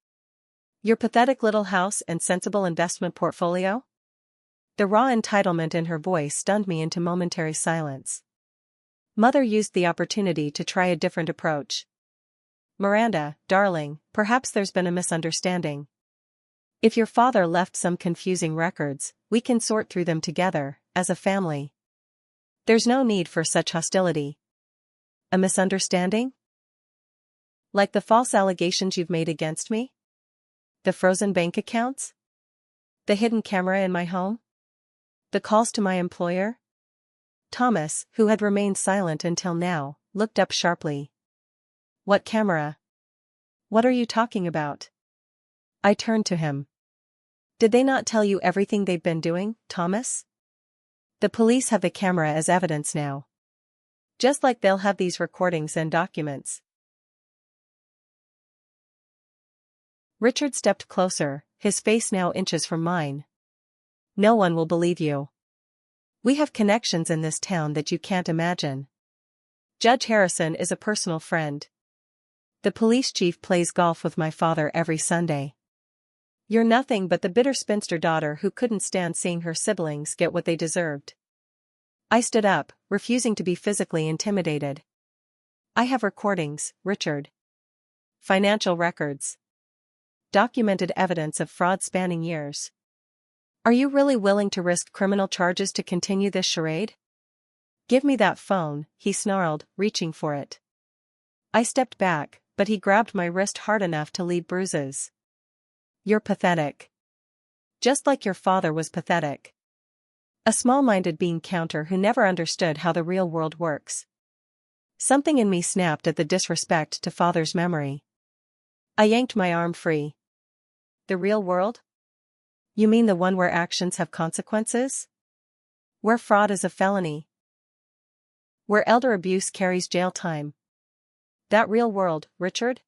Your pathetic little house and sensible investment portfolio? The raw entitlement in her voice stunned me into momentary silence. Mother used the opportunity to try a different approach. Miranda, darling, perhaps there's been a misunderstanding. If your father left some confusing records, we can sort through them together, as a family. There's no need for such hostility. A misunderstanding? Like the false allegations you've made against me? The frozen bank accounts? The hidden camera in my home? The calls to my employer? Thomas, who had remained silent until now, looked up sharply. What camera? What are you talking about? I turned to him. Did they not tell you everything they've been doing, Thomas? The police have the camera as evidence now. Just like they'll have these recordings and documents. Richard stepped closer, his face now inches from mine. No one will believe you. We have connections in this town that you can't imagine. Judge Harrison is a personal friend. The police chief plays golf with my father every Sunday. You're nothing but the bitter spinster daughter who couldn't stand seeing her siblings get what they deserved. I stood up, refusing to be physically intimidated. I have recordings, Richard. Financial records. Documented evidence of fraud spanning years. Are you really willing to risk criminal charges to continue this charade? Give me that phone, he snarled, reaching for it. I stepped back, but he grabbed my wrist hard enough to leave bruises. You're pathetic. Just like your father was pathetic. A small-minded being counter who never understood how the real world works. Something in me snapped at the disrespect to father's memory. I yanked my arm free. The real world? You mean the one where actions have consequences? Where fraud is a felony? Where elder abuse carries jail time? That real world, Richard?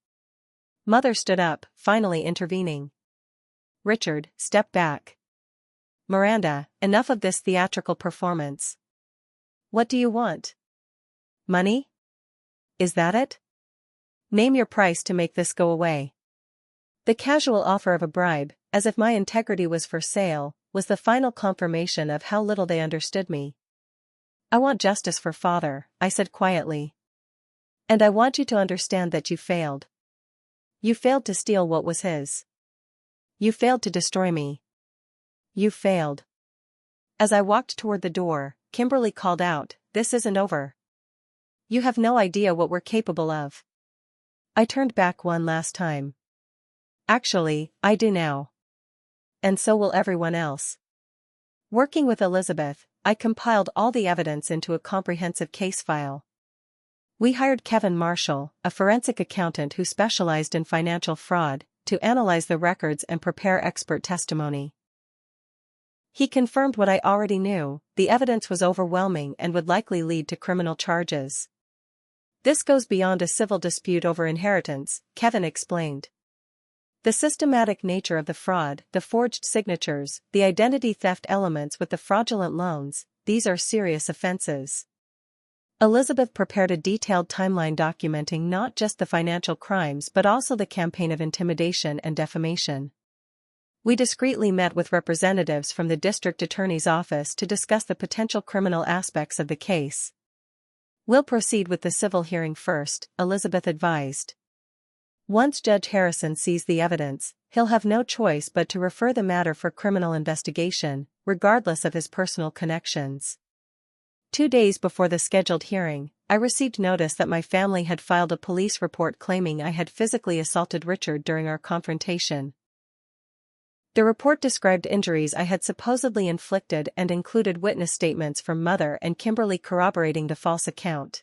Mother stood up, finally intervening. Richard, step back. Miranda, enough of this theatrical performance. What do you want? Money? Is that it? Name your price to make this go away. The casual offer of a bribe, as if my integrity was for sale, was the final confirmation of how little they understood me. I want justice for father, I said quietly. And I want you to understand that you failed. You failed to steal what was his. You failed to destroy me. You failed. As I walked toward the door, Kimberly called out, "This isn't over. You have no idea what we're capable of." I turned back one last time. Actually, I do now. And so will everyone else. Working with Elizabeth, I compiled all the evidence into a comprehensive case file. We hired Kevin Marshall, a forensic accountant who specialized in financial fraud, to analyze the records and prepare expert testimony. He confirmed what I already knew: the evidence was overwhelming and would likely lead to criminal charges. This goes beyond a civil dispute over inheritance, Kevin explained. The systematic nature of the fraud, the forged signatures, the identity theft elements with the fraudulent loans, these are serious offenses. Elizabeth prepared a detailed timeline documenting not just the financial crimes but also the campaign of intimidation and defamation. We discreetly met with representatives from the district attorney's office to discuss the potential criminal aspects of the case. "We'll proceed with the civil hearing first," Elizabeth advised. "Once Judge Harrison sees the evidence, he'll have no choice but to refer the matter for criminal investigation, regardless of his personal connections." 2 days before the scheduled hearing, I received notice that my family had filed a police report claiming I had physically assaulted Richard during our confrontation. The report described injuries I had supposedly inflicted and included witness statements from Mother and Kimberly corroborating the false account.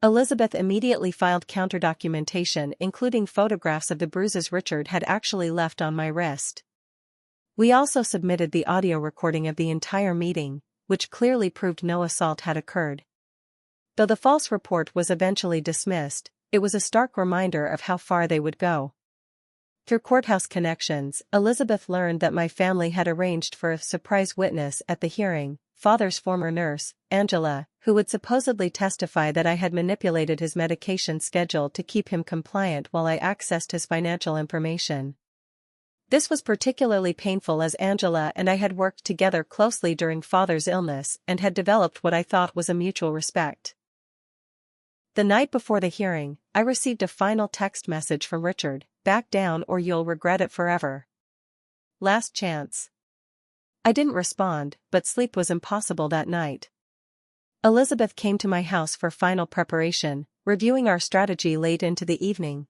Elizabeth immediately filed counter-documentation including photographs of the bruises Richard had actually left on my wrist. We also submitted the audio recording of the entire meeting, which clearly proved no assault had occurred. Though the false report was eventually dismissed, it was a stark reminder of how far they would go. Through courthouse connections, Elizabeth learned that my family had arranged for a surprise witness at the hearing, Father's former nurse, Angela, who would supposedly testify that I had manipulated his medication schedule to keep him compliant while I accessed his financial information. This was particularly painful as Angela and I had worked together closely during Father's illness and had developed what I thought was a mutual respect. The night before the hearing, I received a final text message from Richard: "Back down or you'll regret it forever. Last chance." I didn't respond, but sleep was impossible that night. Elizabeth came to my house for final preparation, reviewing our strategy late into the evening.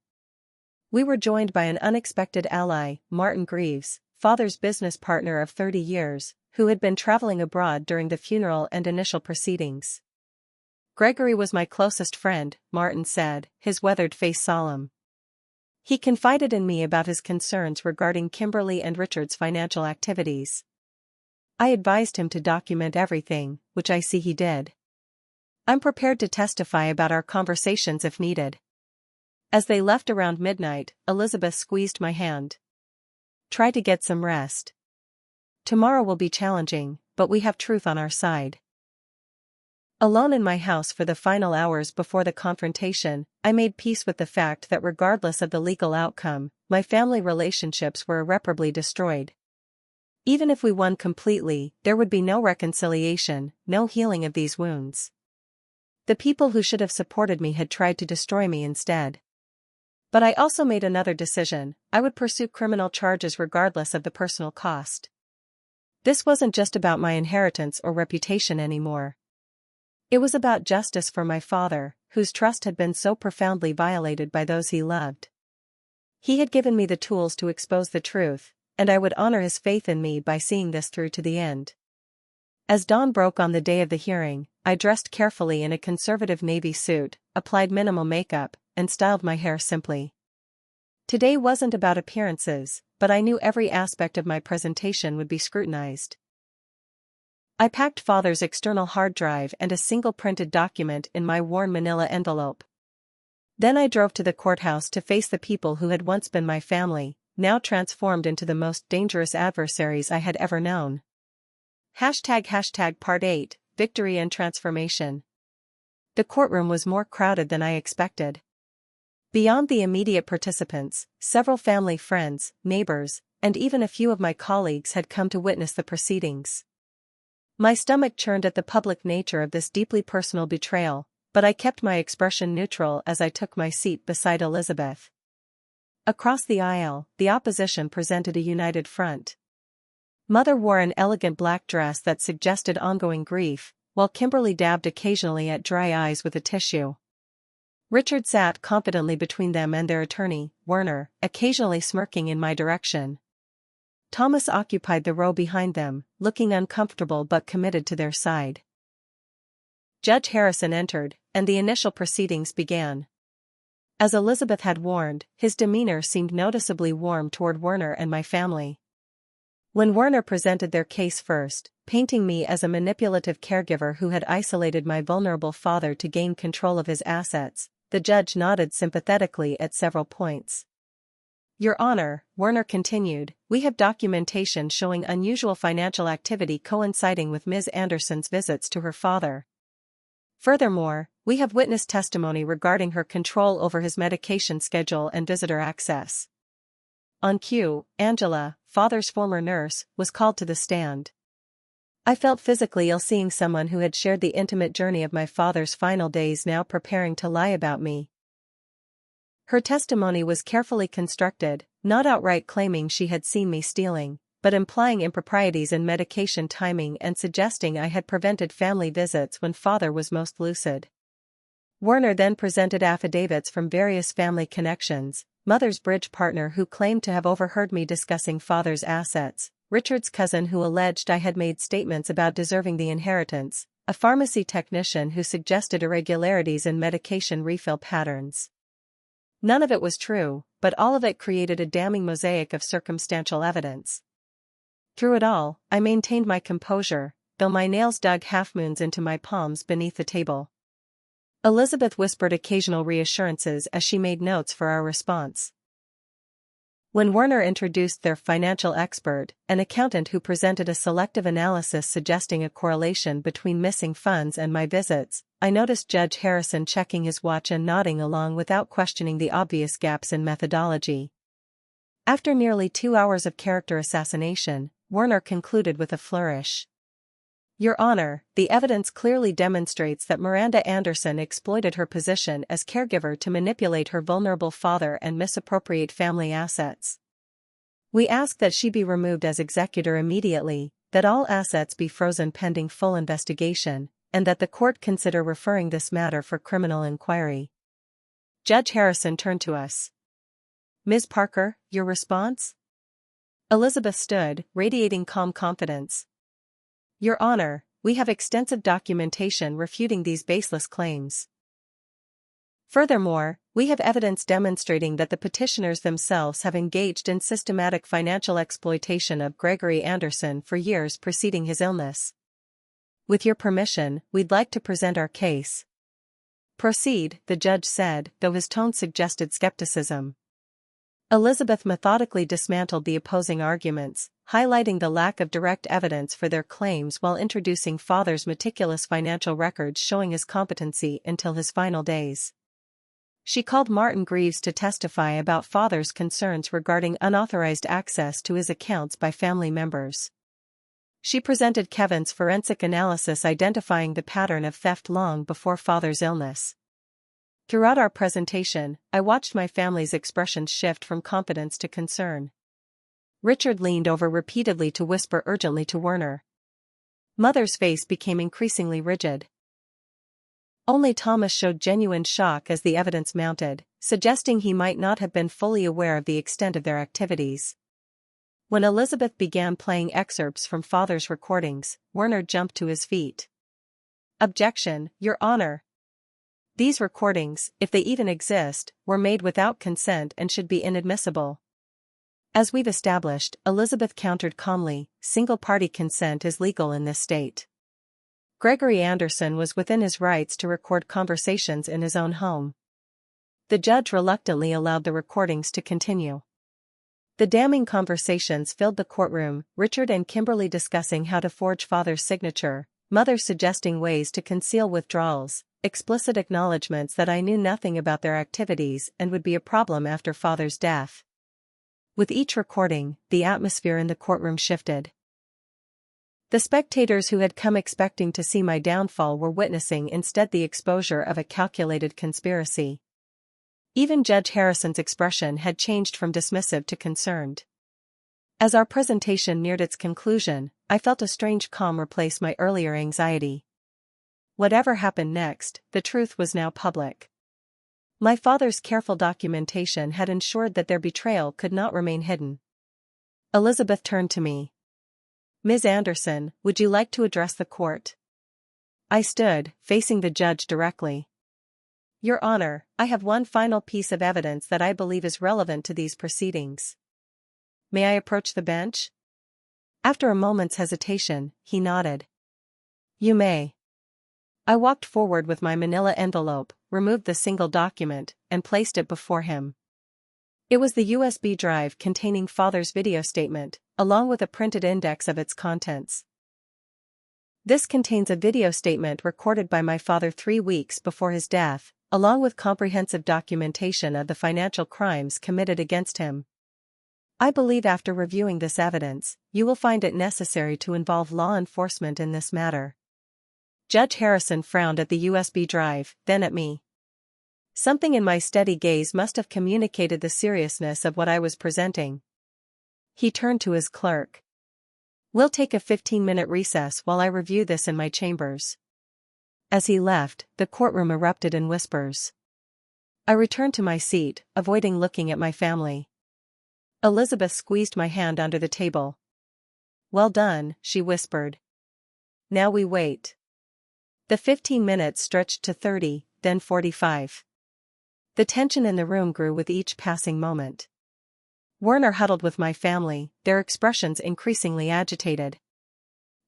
We were joined by an unexpected ally, Martin Greaves, Father's business partner of 30 years, who had been traveling abroad during the funeral and initial proceedings. "Gregory was my closest friend," Martin said, his weathered face solemn. "He confided in me about his concerns regarding Kimberly and Richard's financial activities. I advised him to document everything, which I see he did. I'm prepared to testify about our conversations if needed." As they left around midnight, Elizabeth squeezed my hand. "Try to get some rest. Tomorrow will be challenging, but we have truth on our side." Alone in my house for the final hours before the confrontation, I made peace with the fact that regardless of the legal outcome, my family relationships were irreparably destroyed. Even if we won completely, there would be no reconciliation, no healing of these wounds. The people who should have supported me had tried to destroy me instead. But I also made another decision: I would pursue criminal charges regardless of the personal cost. This wasn't just about my inheritance or reputation anymore. It was about justice for my father, whose trust had been so profoundly violated by those he loved. He had given me the tools to expose the truth, and I would honor his faith in me by seeing this through to the end. As dawn broke on the day of the hearing, I dressed carefully in a conservative navy suit, applied minimal makeup, and styled my hair simply. Today wasn't about appearances, but I knew every aspect of my presentation would be scrutinized. I packed Father's external hard drive and a single printed document in my worn manila envelope. Then I drove to the courthouse to face the people who had once been my family, now transformed into the most dangerous adversaries I had ever known. Part 8, Victory and Transformation. The courtroom was more crowded than I expected. Beyond the immediate participants, several family friends, neighbors, and even a few of my colleagues had come to witness the proceedings. My stomach churned at the public nature of this deeply personal betrayal, but I kept my expression neutral as I took my seat beside Elizabeth. Across the aisle, the opposition presented a united front. Mother wore an elegant black dress that suggested ongoing grief, while Kimberly dabbed occasionally at dry eyes with a tissue. Richard sat confidently between them and their attorney, Werner, occasionally smirking in my direction. Thomas occupied the row behind them, looking uncomfortable but committed to their side. Judge Harrison entered, and the initial proceedings began. As Elizabeth had warned, his demeanor seemed noticeably warm toward Werner and my family. When Werner presented their case first, painting me as a manipulative caregiver who had isolated my vulnerable father to gain control of his assets, the judge nodded sympathetically at several points. Your Honor, Werner continued, we have documentation showing unusual financial activity coinciding with Ms. Anderson's visits to her father. Furthermore, we have witness testimony regarding her control over his medication schedule and visitor access. On cue, Angela, father's former nurse, was called to the stand. I felt physically ill seeing someone who had shared the intimate journey of my father's final days now preparing to lie about me. Her testimony was carefully constructed, not outright claiming she had seen me stealing, but implying improprieties in medication timing and suggesting I had prevented family visits when father was most lucid. Werner then presented affidavits from various family connections, mother's bridge partner who claimed to have overheard me discussing father's assets, Richard's cousin who alleged I had made statements about deserving the inheritance, a pharmacy technician who suggested irregularities in medication refill patterns. None of it was true, but all of it created a damning mosaic of circumstantial evidence. Through it all, I maintained my composure, though my nails dug half-moons into my palms beneath the table. Elizabeth whispered occasional reassurances as she made notes for our response. When Werner introduced their financial expert, an accountant who presented a selective analysis suggesting a correlation between missing funds and my visits, I noticed Judge Harrison checking his watch and nodding along without questioning the obvious gaps in methodology. After nearly 2 hours of character assassination, Werner concluded with a flourish. Your Honor, the evidence clearly demonstrates that Miranda Anderson exploited her position as caregiver to manipulate her vulnerable father and misappropriate family assets. We ask that she be removed as executor immediately, that all assets be frozen pending full investigation, and that the court consider referring this matter for criminal inquiry. Judge Harrison turned to us. Ms. Parker, your response? Elizabeth stood, radiating calm confidence. Your Honor, we have extensive documentation refuting these baseless claims. Furthermore, we have evidence demonstrating that the petitioners themselves have engaged in systematic financial exploitation of Gregory Anderson for years preceding his illness. With your permission, we'd like to present our case. Proceed, the judge said, though his tone suggested skepticism. Elizabeth methodically dismantled the opposing arguments, highlighting the lack of direct evidence for their claims while introducing father's meticulous financial records showing his competency until his final days. She called Martin Greaves to testify about father's concerns regarding unauthorized access to his accounts by family members. She presented Kevin's forensic analysis identifying the pattern of theft long before father's illness. Throughout our presentation, I watched my family's expressions shift from confidence to concern. Richard leaned over repeatedly to whisper urgently to Werner. Mother's face became increasingly rigid. Only Thomas showed genuine shock as the evidence mounted, suggesting he might not have been fully aware of the extent of their activities. When Elizabeth began playing excerpts from father's recordings, Werner jumped to his feet. Objection, Your Honor. These recordings, if they even exist, were made without consent and should be inadmissible. As we've established, Elizabeth countered calmly, single-party consent is legal in this state. Gregory Anderson was within his rights to record conversations in his own home. The judge reluctantly allowed the recordings to continue. The damning conversations filled the courtroom, Richard and Kimberly discussing how to forge father's signature, mother suggesting ways to conceal withdrawals, explicit acknowledgments that I knew nothing about their activities and would be a problem after father's death. With each recording, the atmosphere in the courtroom shifted. The spectators who had come expecting to see my downfall were witnessing instead the exposure of a calculated conspiracy. Even Judge Harrison's expression had changed from dismissive to concerned. As our presentation neared its conclusion, I felt a strange calm replace my earlier anxiety. Whatever happened next, the truth was now public. My father's careful documentation had ensured that their betrayal could not remain hidden. Elizabeth turned to me. Ms. Anderson, would you like to address the court? I stood, facing the judge directly. Your Honor, I have one final piece of evidence that I believe is relevant to these proceedings. May I approach the bench? After a moment's hesitation, he nodded. You may. I walked forward with my manila envelope, removed the single document, and placed it before him. It was the USB drive containing Father's video statement, along with a printed index of its contents. This contains a video statement recorded by my father 3 weeks before his death, along with comprehensive documentation of the financial crimes committed against him. I believe after reviewing this evidence, you will find it necessary to involve law enforcement in this matter. Judge Harrison frowned at the USB drive, then at me. Something in my steady gaze must have communicated the seriousness of what I was presenting. He turned to his clerk. We'll take a 15-minute recess while I review this in my chambers. As he left, the courtroom erupted in whispers. I returned to my seat, avoiding looking at my family. Elizabeth squeezed my hand under the table. Well done, she whispered. Now we wait. The 15 minutes stretched to 30, then 45. The tension in the room grew with each passing moment. Werner huddled with my family, their expressions increasingly agitated.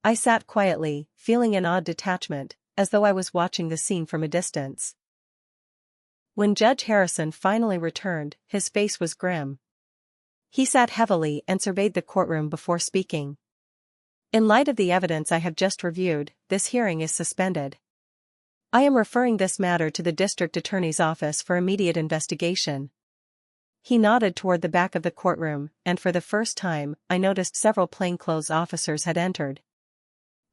I sat quietly, feeling an odd detachment, as though I was watching the scene from a distance. When Judge Harrison finally returned, his face was grim. He sat heavily and surveyed the courtroom before speaking. In light of the evidence I have just reviewed, this hearing is suspended. I am referring this matter to the District Attorney's Office for immediate investigation. He nodded toward the back of the courtroom, and for the first time, I noticed several plainclothes officers had entered.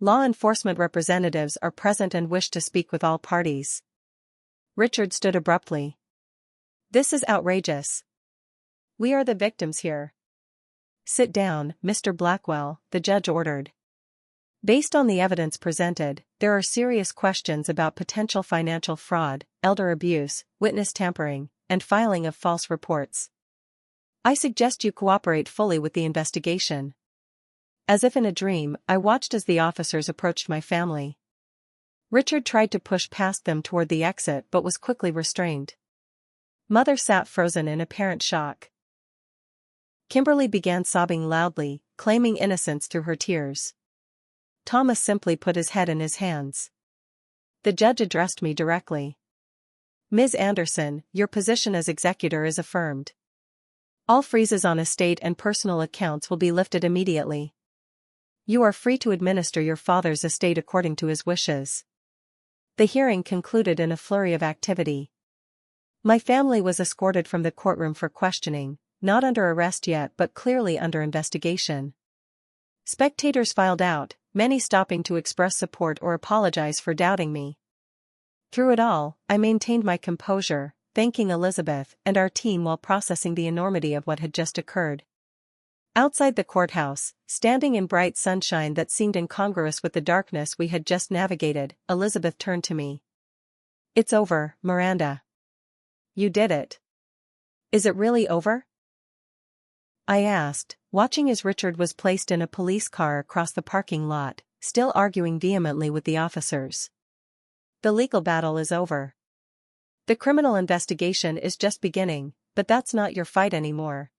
Law enforcement representatives are present and wish to speak with all parties. Richard stood abruptly. This is outrageous. We are the victims here. Sit down, Mr. Blackwell, the judge ordered. Based on the evidence presented, there are serious questions about potential financial fraud, elder abuse, witness tampering, and filing of false reports. I suggest you cooperate fully with the investigation. As if in a dream, I watched as the officers approached my family. Richard tried to push past them toward the exit but was quickly restrained. Mother sat frozen in apparent shock. Kimberly began sobbing loudly, claiming innocence through her tears. Thomas simply put his head in his hands. The judge addressed me directly. Ms. Anderson, your position as executor is affirmed. All freezes on estate and personal accounts will be lifted immediately. You are free to administer your father's estate according to his wishes. The hearing concluded in a flurry of activity. My family was escorted from the courtroom for questioning, not under arrest yet but clearly under investigation. Spectators filed out, many stopping to express support or apologize for doubting me. Through it all, I maintained my composure, thanking Elizabeth and our team while processing the enormity of what had just occurred. Outside the courthouse, standing in bright sunshine that seemed incongruous with the darkness we had just navigated, Elizabeth turned to me. It's over, Miranda. You did it. Is it really over? I asked, watching as Richard was placed in a police car across the parking lot, still arguing vehemently with the officers. The legal battle is over. The criminal investigation is just beginning, but that's not your fight anymore.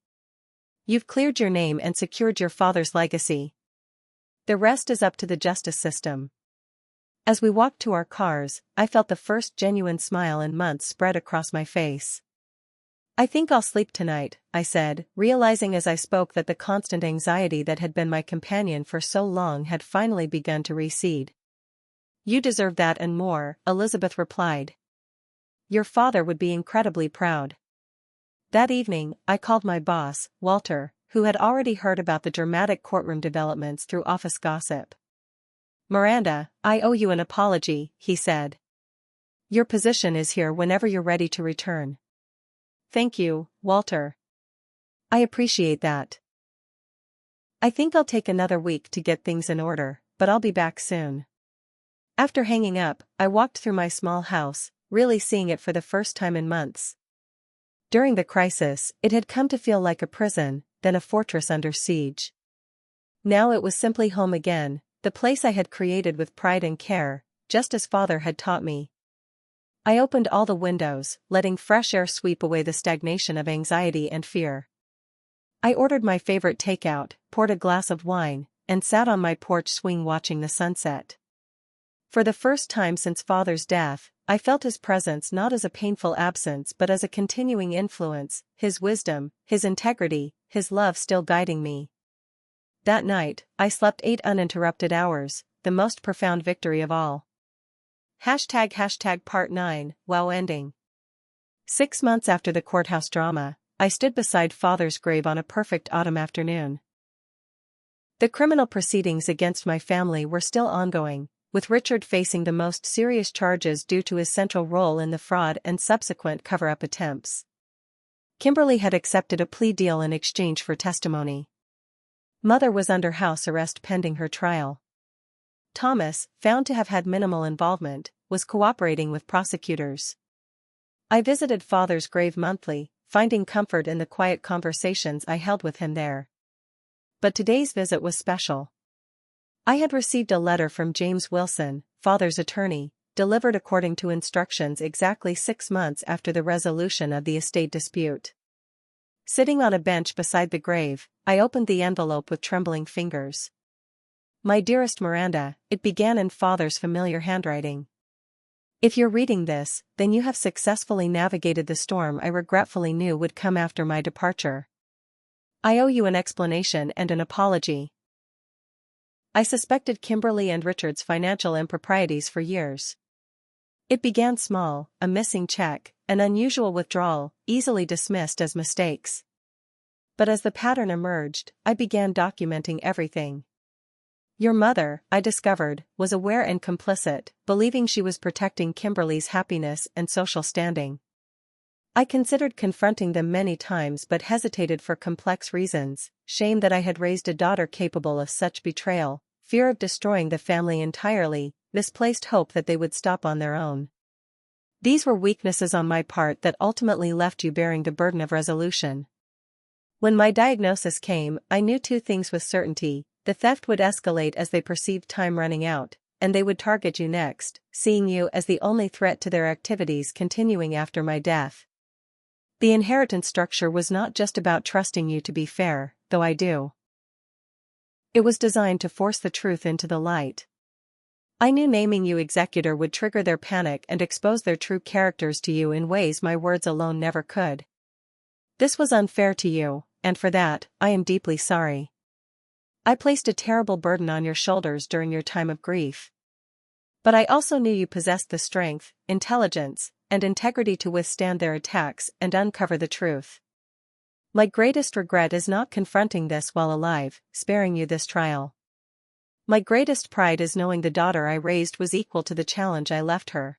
You've cleared your name and secured your father's legacy. The rest is up to the justice system. As we walked to our cars, I felt the first genuine smile in months spread across my face. I think I'll sleep tonight, I said, realizing as I spoke that the constant anxiety that had been my companion for so long had finally begun to recede. You deserve that and more, Elizabeth replied. Your father would be incredibly proud. That evening, I called my boss, Walter, who had already heard about the dramatic courtroom developments through office gossip. Miranda, I owe you an apology, he said. Your position is here whenever you're ready to return. Thank you, Walter. I appreciate that. I think I'll take another week to get things in order, but I'll be back soon. After hanging up, I walked through my small house, really seeing it for the first time in months. During the crisis, it had come to feel like a prison, then a fortress under siege. Now it was simply home again, the place I had created with pride and care, just as father had taught me. I opened all the windows, letting fresh air sweep away the stagnation of anxiety and fear. I ordered my favorite takeout, poured a glass of wine, and sat on my porch swing watching the sunset. For the first time since father's death, I felt his presence not as a painful absence but as a continuing influence, his wisdom, his integrity, his love still guiding me. That night, I slept 8 uninterrupted hours, the most profound victory of all. Part 9, wow ending. 6 months after the courthouse drama, I stood beside father's grave on a perfect autumn afternoon. The criminal proceedings against my family were still ongoing, with Richard facing the most serious charges due to his central role in the fraud and subsequent cover-up attempts. Kimberly had accepted a plea deal in exchange for testimony. Mother was under house arrest pending her trial. Thomas, found to have had minimal involvement, was cooperating with prosecutors. I visited father's grave monthly, finding comfort in the quiet conversations I held with him there. But today's visit was special. I had received a letter from James Wilson, father's attorney, delivered according to instructions exactly 6 months after the resolution of the estate dispute. Sitting on a bench beside the grave, I opened the envelope with trembling fingers. My dearest Miranda, it began in father's familiar handwriting. If you're reading this, then you have successfully navigated the storm I regretfully knew would come after my departure. I owe you an explanation and an apology. I suspected Kimberly and Richard's financial improprieties for years. It began small, a missing check, an unusual withdrawal, easily dismissed as mistakes. But as the pattern emerged, I began documenting everything. Your mother, I discovered, was aware and complicit, believing she was protecting Kimberly's happiness and social standing. I considered confronting them many times but hesitated for complex reasons: shame that I had raised a daughter capable of such betrayal, fear of destroying the family entirely, misplaced hope that they would stop on their own. These were weaknesses on my part that ultimately left you bearing the burden of resolution. When my diagnosis came, I knew 2 things with certainty: the theft would escalate as they perceived time running out, and they would target you next, seeing you as the only threat to their activities continuing after my death. The inheritance structure was not just about trusting you to be fair, though I do. It was designed to force the truth into the light. I knew naming you executor would trigger their panic and expose their true characters to you in ways my words alone never could. This was unfair to you, and for that, I am deeply sorry. I placed a terrible burden on your shoulders during your time of grief. But I also knew you possessed the strength, intelligence, and integrity to withstand their attacks and uncover the truth. My greatest regret is not confronting this while alive, sparing you this trial. My greatest pride is knowing the daughter I raised was equal to the challenge I left her.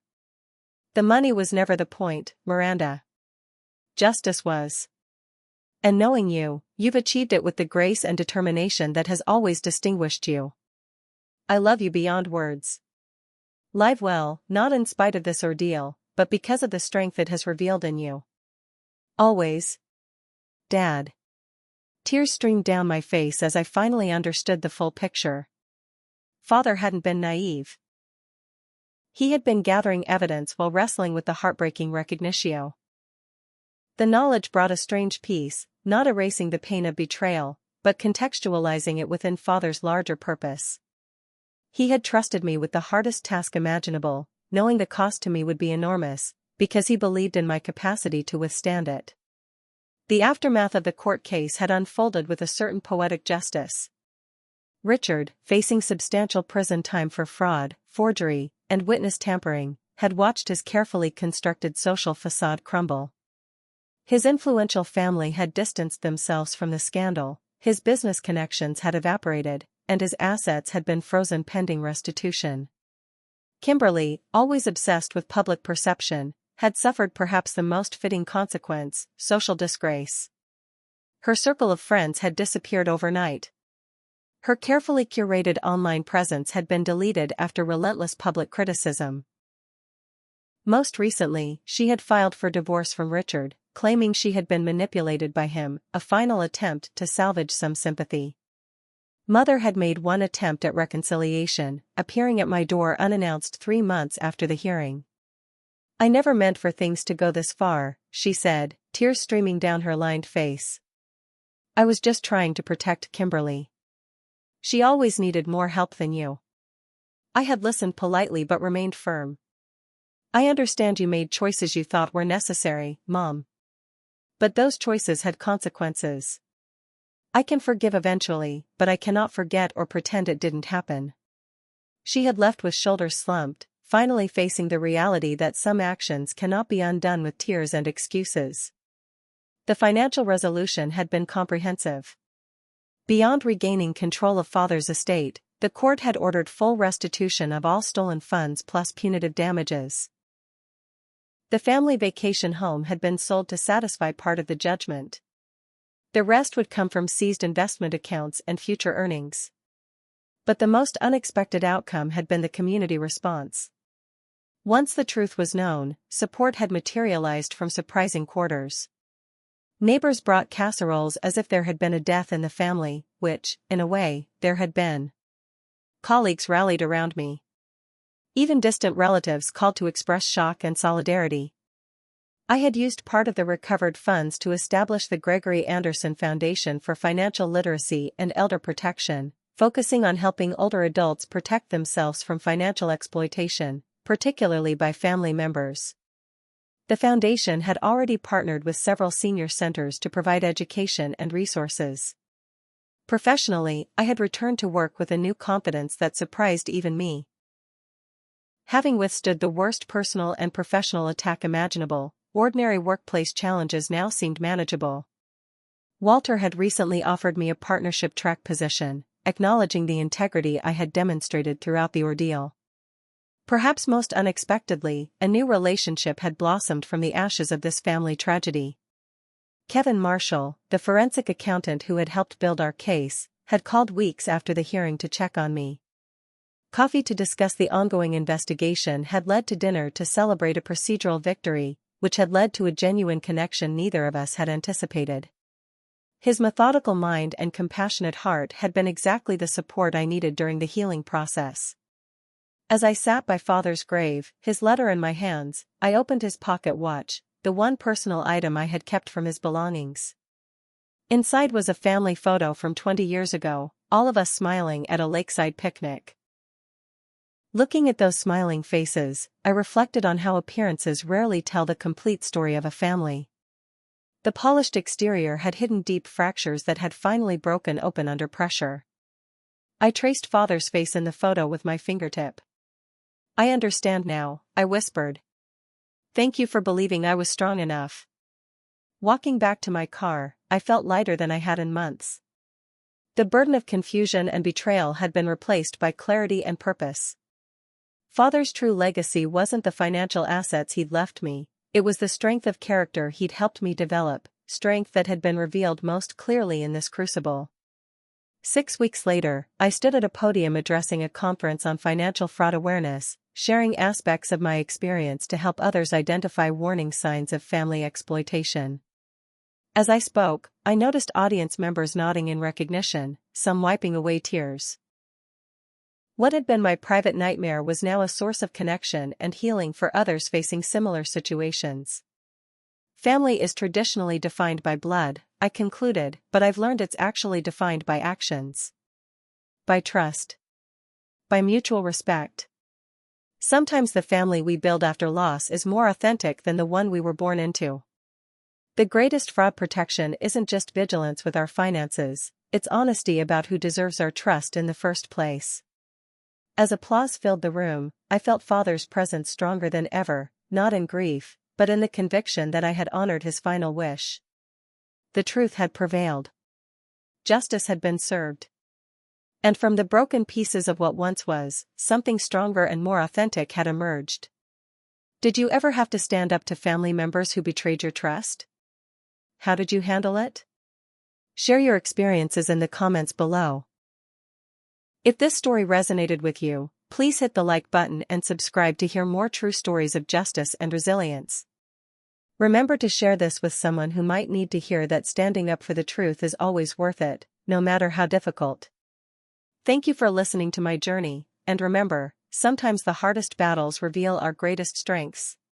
The money was never the point, Miranda. Justice was. And knowing you, you've achieved it with the grace and determination that has always distinguished you. I love you beyond words. Live well, not in spite of this ordeal, but because of the strength it has revealed in you. Always. Dad. Tears streamed down my face as I finally understood the full picture. Father hadn't been naive. He had been gathering evidence while wrestling with the heartbreaking recognition. The knowledge brought a strange peace, not erasing the pain of betrayal, but contextualizing it within Father's larger purpose. He had trusted me with the hardest task imaginable, knowing the cost to me would be enormous, because he believed in my capacity to withstand it. The aftermath of the court case had unfolded with a certain poetic justice. Richard, facing substantial prison time for fraud, forgery, and witness tampering, had watched his carefully constructed social facade crumble. His influential family had distanced themselves from the scandal, his business connections had evaporated, and his assets had been frozen pending restitution. Kimberly, always obsessed with public perception, had suffered perhaps the most fitting consequence: social disgrace. Her circle of friends had disappeared overnight. Her carefully curated online presence had been deleted after relentless public criticism. Most recently, she had filed for divorce from Richard, claiming she had been manipulated by him, a final attempt to salvage some sympathy. Mother had made one attempt at reconciliation, appearing at my door unannounced 3 months after the hearing. "I never meant for things to go this far," she said, tears streaming down her lined face. "I was just trying to protect Kimberly. She always needed more help than you." I had listened politely but remained firm. "I understand you made choices you thought were necessary, Mom. But those choices had consequences. I can forgive eventually, but I cannot forget or pretend it didn't happen." She had left with shoulders slumped, finally facing the reality that some actions cannot be undone with tears and excuses. The financial resolution had been comprehensive. Beyond regaining control of Father's estate, the court had ordered full restitution of all stolen funds plus punitive damages. The family vacation home had been sold to satisfy part of the judgment. The rest would come from seized investment accounts and future earnings. But the most unexpected outcome had been the community response. Once the truth was known, support had materialized from surprising quarters. Neighbors brought casseroles as if there had been a death in the family, which, in a way, there had been. Colleagues rallied around me. Even distant relatives called to express shock and solidarity. I had used part of the recovered funds to establish the Gregory Anderson Foundation for Financial Literacy and Elder Protection, focusing on helping older adults protect themselves from financial exploitation, particularly by family members. The foundation had already partnered with several senior centers to provide education and resources. Professionally, I had returned to work with a new confidence that surprised even me. Having withstood the worst personal and professional attack imaginable, ordinary workplace challenges now seemed manageable. Walter had recently offered me a partnership track position, acknowledging the integrity I had demonstrated throughout the ordeal. Perhaps most unexpectedly, a new relationship had blossomed from the ashes of this family tragedy. Kevin Marshall, the forensic accountant who had helped build our case, had called weeks after the hearing to check on me. Coffee to discuss the ongoing investigation had led to dinner to celebrate a procedural victory, which had led to a genuine connection neither of us had anticipated. His methodical mind and compassionate heart had been exactly the support I needed during the healing process. As I sat by Father's grave, his letter in my hands, I opened his pocket watch, the one personal item I had kept from his belongings. Inside was a family photo from 20 years ago, all of us smiling at a lakeside picnic. Looking at those smiling faces, I reflected on how appearances rarely tell the complete story of a family. The polished exterior had hidden deep fractures that had finally broken open under pressure. I traced Father's face in the photo with my fingertip. "I understand now," I whispered. "Thank you for believing I was strong enough." Walking back to my car, I felt lighter than I had in months. The burden of confusion and betrayal had been replaced by clarity and purpose. Father's true legacy wasn't the financial assets he'd left me, it was the strength of character he'd helped me develop, strength that had been revealed most clearly in this crucible. 6 weeks later, I stood at a podium addressing a conference on financial fraud awareness, sharing aspects of my experience to help others identify warning signs of family exploitation. As I spoke, I noticed audience members nodding in recognition, some wiping away tears. What had been my private nightmare was now a source of connection and healing for others facing similar situations. Family is traditionally defined by blood, I concluded, but I've learned it's actually defined by actions. By trust. By mutual respect. Sometimes the family we build after loss is more authentic than the one we were born into. The greatest fraud protection isn't just vigilance with our finances, it's honesty about who deserves our trust in the first place. As applause filled the room, I felt Father's presence stronger than ever, not in grief, but in the conviction that I had honored his final wish. The truth had prevailed. Justice had been served. And from the broken pieces of what once was, something stronger and more authentic had emerged. Did you ever have to stand up to family members who betrayed your trust? How did you handle it? Share your experiences in the comments below. If this story resonated with you, Please hit the like button and subscribe to hear more true stories of justice and resilience. Remember to share this with someone who might need to hear that standing up for the truth is always worth it, no matter how difficult. Thank you for listening to my journey, and remember, sometimes the hardest battles reveal our greatest strengths.